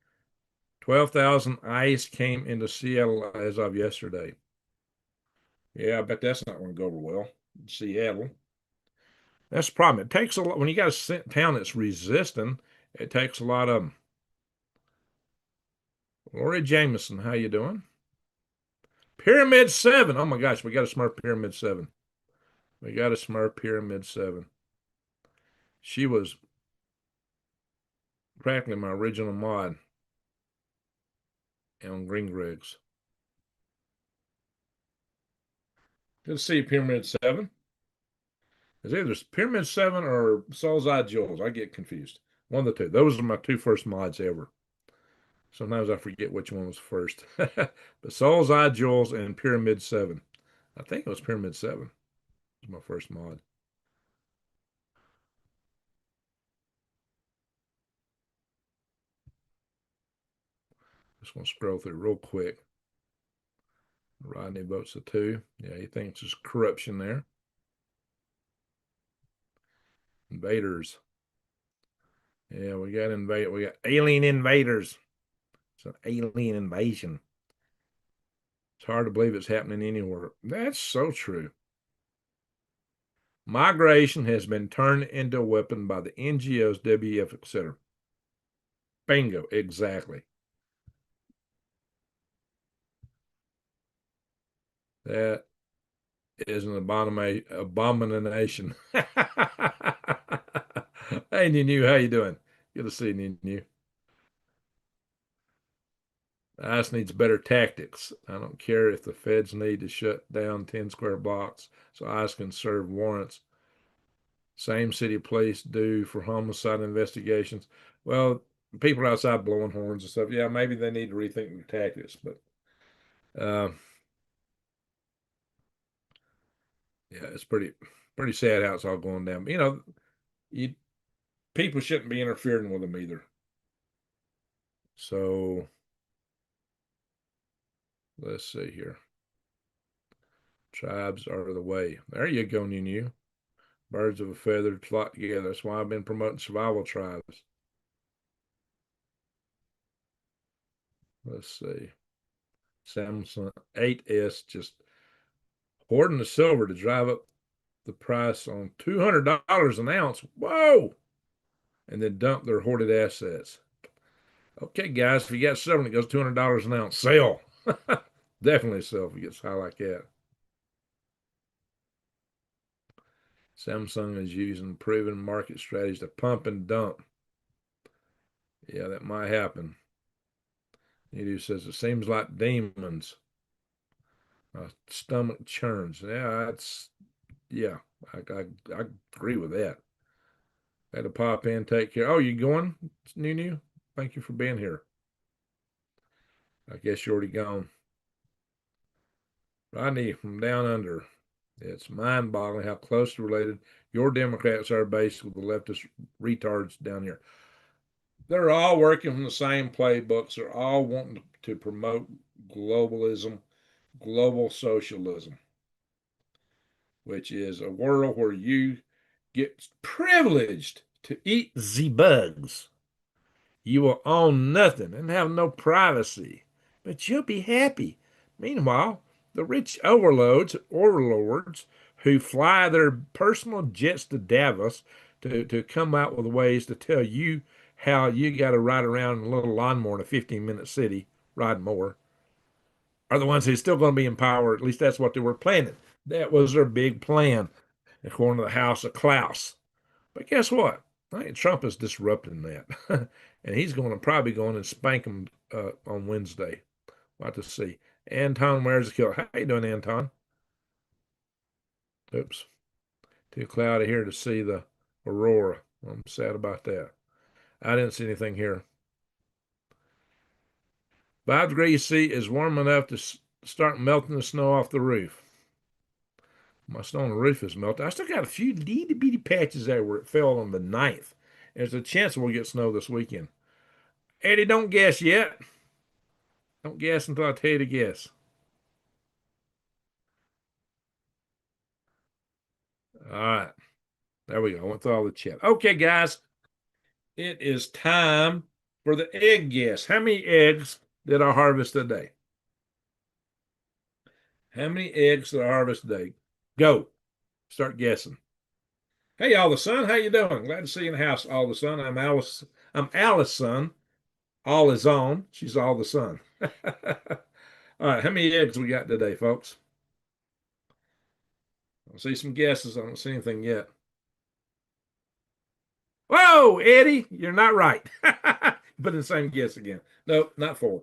12,000 ice came into Seattle as of yesterday. Yeah, I bet that's not going to go over well in Seattle. That's the problem. It takes a lot. When you got a town that's resisting, it takes a lot of them. Lori Jameson, how you doing? Pyramid 7. Oh my gosh, we got to smurf Pyramid 7. We got to smurf Pyramid 7. She was practically my original mod on Green Greg's. Good to see you, Pyramid 7. It's either Pyramid 7 or Soul's Eye Jewels. I get confused. One of the two. Those are my two first mods ever. Sometimes I forget which one was first. But Soul's Eye Jewels and Pyramid 7. I think it was Pyramid 7. It was my first mod. Just want to scroll through real quick. Rodney votes a 2. Yeah, he thinks there's corruption there. Invaders. Yeah, we got alien invaders. It's an alien invasion. It's hard to believe it's happening anywhere. That's so true. Migration has been turned into a weapon by the NGOs, WEF, etc. Bingo, exactly. That is an abomination. Hey, Ninu, how you doing? Good to see you, Ninu. ICE needs better tactics. I don't care if the feds need to shut down 10 square blocks so ICE can serve warrants. Same city police do for homicide investigations. Well, people outside blowing horns and stuff. Yeah, maybe they need to rethink their tactics. But uh, yeah, it's pretty sad how it's all going down. But, you people shouldn't be interfering with them either. So let's see here. Tribes are the way. There you go, Nunu. Birds of a feather flock together. That's why I've been promoting survival tribes. Let's see. Samsung 8S just hoarding the silver to drive up the price on $200 an ounce. Whoa! And then dump their hoarded assets. Okay, guys, if you got silver and it goes $200 an ounce, sell. Definitely sell if it gets high like that. Samsung is using proven market strategies to pump and dump. Yeah, that might happen. Edu says it seems like demons. My stomach churns. Yeah, I agree with that. Had to pop in, take care. Oh, you going, Nunu? Thank you for being here. I guess you're already gone. Rodney from down under. It's mind-boggling how closely related your Democrats are based with the leftist retards down here. They're all working from the same playbooks. They're all wanting to promote globalism, global socialism, which is a world where you get privileged to eat the bugs. You will own nothing and have no privacy, but you'll be happy. Meanwhile, the rich overlords who fly their personal jets to Davos to come out with ways to tell you how you got to ride around in a little lawnmower in a 15-minute city, ride more, are the ones who's still going to be in power. At least that's what they were planning. That was their big plan, according to the House of Klaus. But guess what? I think Trump is disrupting that. And he's going to probably go in and spank him on Wednesday. We'll have to see. Anton wears a kill. How you doing, Anton? Oops. Too cloudy here to see the aurora. I'm sad about that. I didn't see anything here. 5 degrees C is warm enough to start melting the snow off the roof. My snow on the roof is melted. I still got a few itty bitty patches there where it fell on the 9th. There's a chance we'll get snow this weekend. Eddie, don't guess yet. Don't guess until I tell you to guess. All right. There we go. I went through all the chat. Okay, guys. It is time for the egg guess. How many eggs did I harvest today? How many eggs did I harvest today? Go. Start guessing. Hey, all the son. How you doing? Glad to see you in the house, all the son. I'm Alice. I'm Alice, son. All is on. She's all the sun. All right, how many eggs we got today, folks? I see some guesses. I don't see anything yet. Whoa, Eddie, you're not right. Put in the same guess again. No, not four.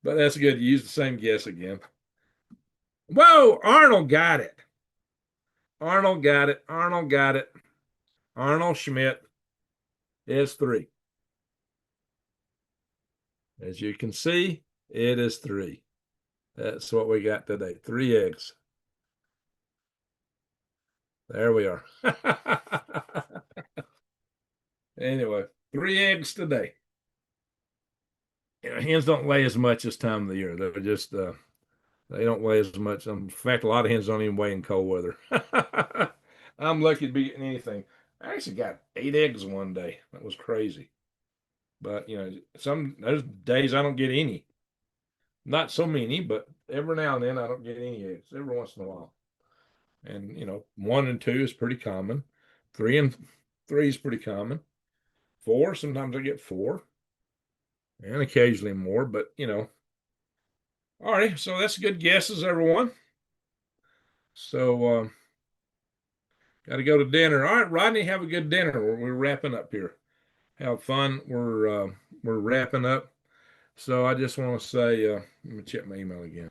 But that's good. You use the same guess again. Whoa, Arnold got it. Arnold got it. Arnold got it. Arnold Schmidt is three. As you can see, it is three. That's what we got today. Three eggs. There we are. Anyway, three eggs today. Hens don't lay as much this time of the year. They're just they don't weigh as much. In fact, a lot of hens don't even weigh in cold weather. I'm lucky to be getting anything. I actually got 8 eggs one day. That was crazy. But some there's days I don't get any. Not so many, but every now and then I don't get any eggs. Every once in a while. And 1 and 2 is pretty common. 3 and 3 is pretty common. 4, sometimes I get 4, and occasionally more. But all right. So that's good guesses, everyone. So got to go to dinner. All right, Rodney, have a good dinner. We're wrapping up here. Have fun. We're wrapping up. So I just want to say, let me check my email again.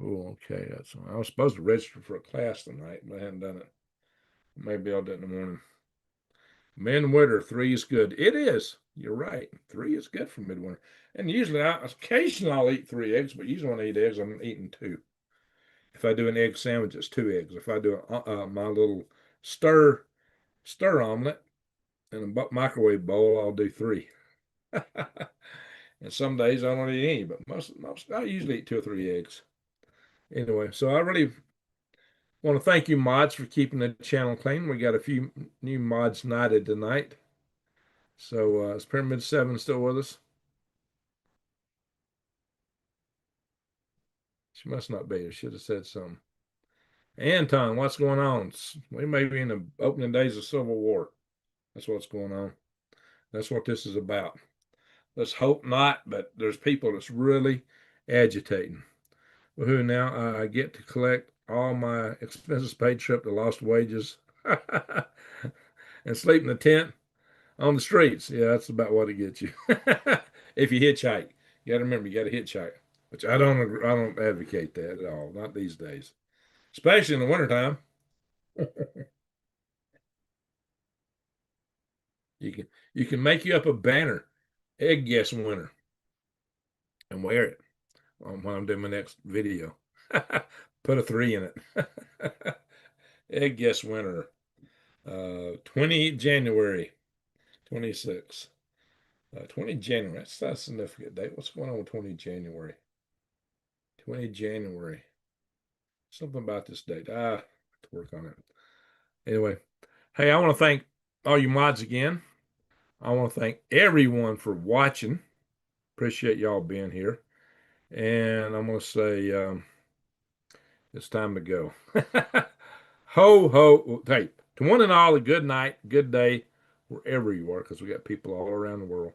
Oh, okay. I was supposed to register for a class tonight, but I hadn't done it. Maybe I'll do it in the morning. Midwinter, 3 is good. It is. You're right. 3 is good for midwinter. And usually, occasionally I'll eat 3 eggs, but usually when I eat eggs, I'm eating 2. If I do an egg sandwich, it's 2 eggs. If I do my little stir omelet in a microwave bowl, I'll do 3. And some days I don't eat any, but most I usually eat 2 or 3 eggs. Anyway, so I really want to thank you, mods, for keeping the channel clean. We got a few new mods knighted tonight. So is Pyramid 7 still with us? She must not be. I should have said something. Anton, what's going on? We may be in the opening days of Civil War. That's what's going on. That's what this is about. Let's hope not, but there's people that's really agitating. Woohoo, now I get to collect all my expenses paid trip to lost wages and sleep in the tent on the streets. Yeah, that's about what it gets you. If you hitchhike, you got to remember you got to hitchhike, which I don't advocate that at all. Not these days, especially in the wintertime. You can make you up a banner, egg guess winner, and wear it when I'm doing my next video. Put a 3 in it. Egg guess winner. 20 January 26. 20 January. That's not a significant date. What's going on with 20 January? 20 January. Something about this date. I have to work on it. Anyway, hey, I want to thank all you mods again. I want to thank everyone for watching. Appreciate y'all being here. And I'm going to say it's time to go. Ho, ho. Hey, to one and all, a good night, good day, wherever you are, because we got people all around the world.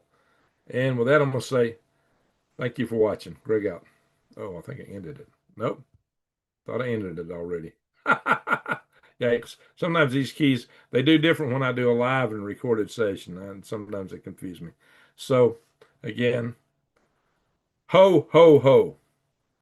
And with that, I'm going to say thank you for watching. Greg out. Oh, I think I ended it. Nope. Thought I ended it already. Yeah, sometimes these keys, they do different when I do a live and recorded session, and sometimes they confuse me. So, again, ho, ho, ho.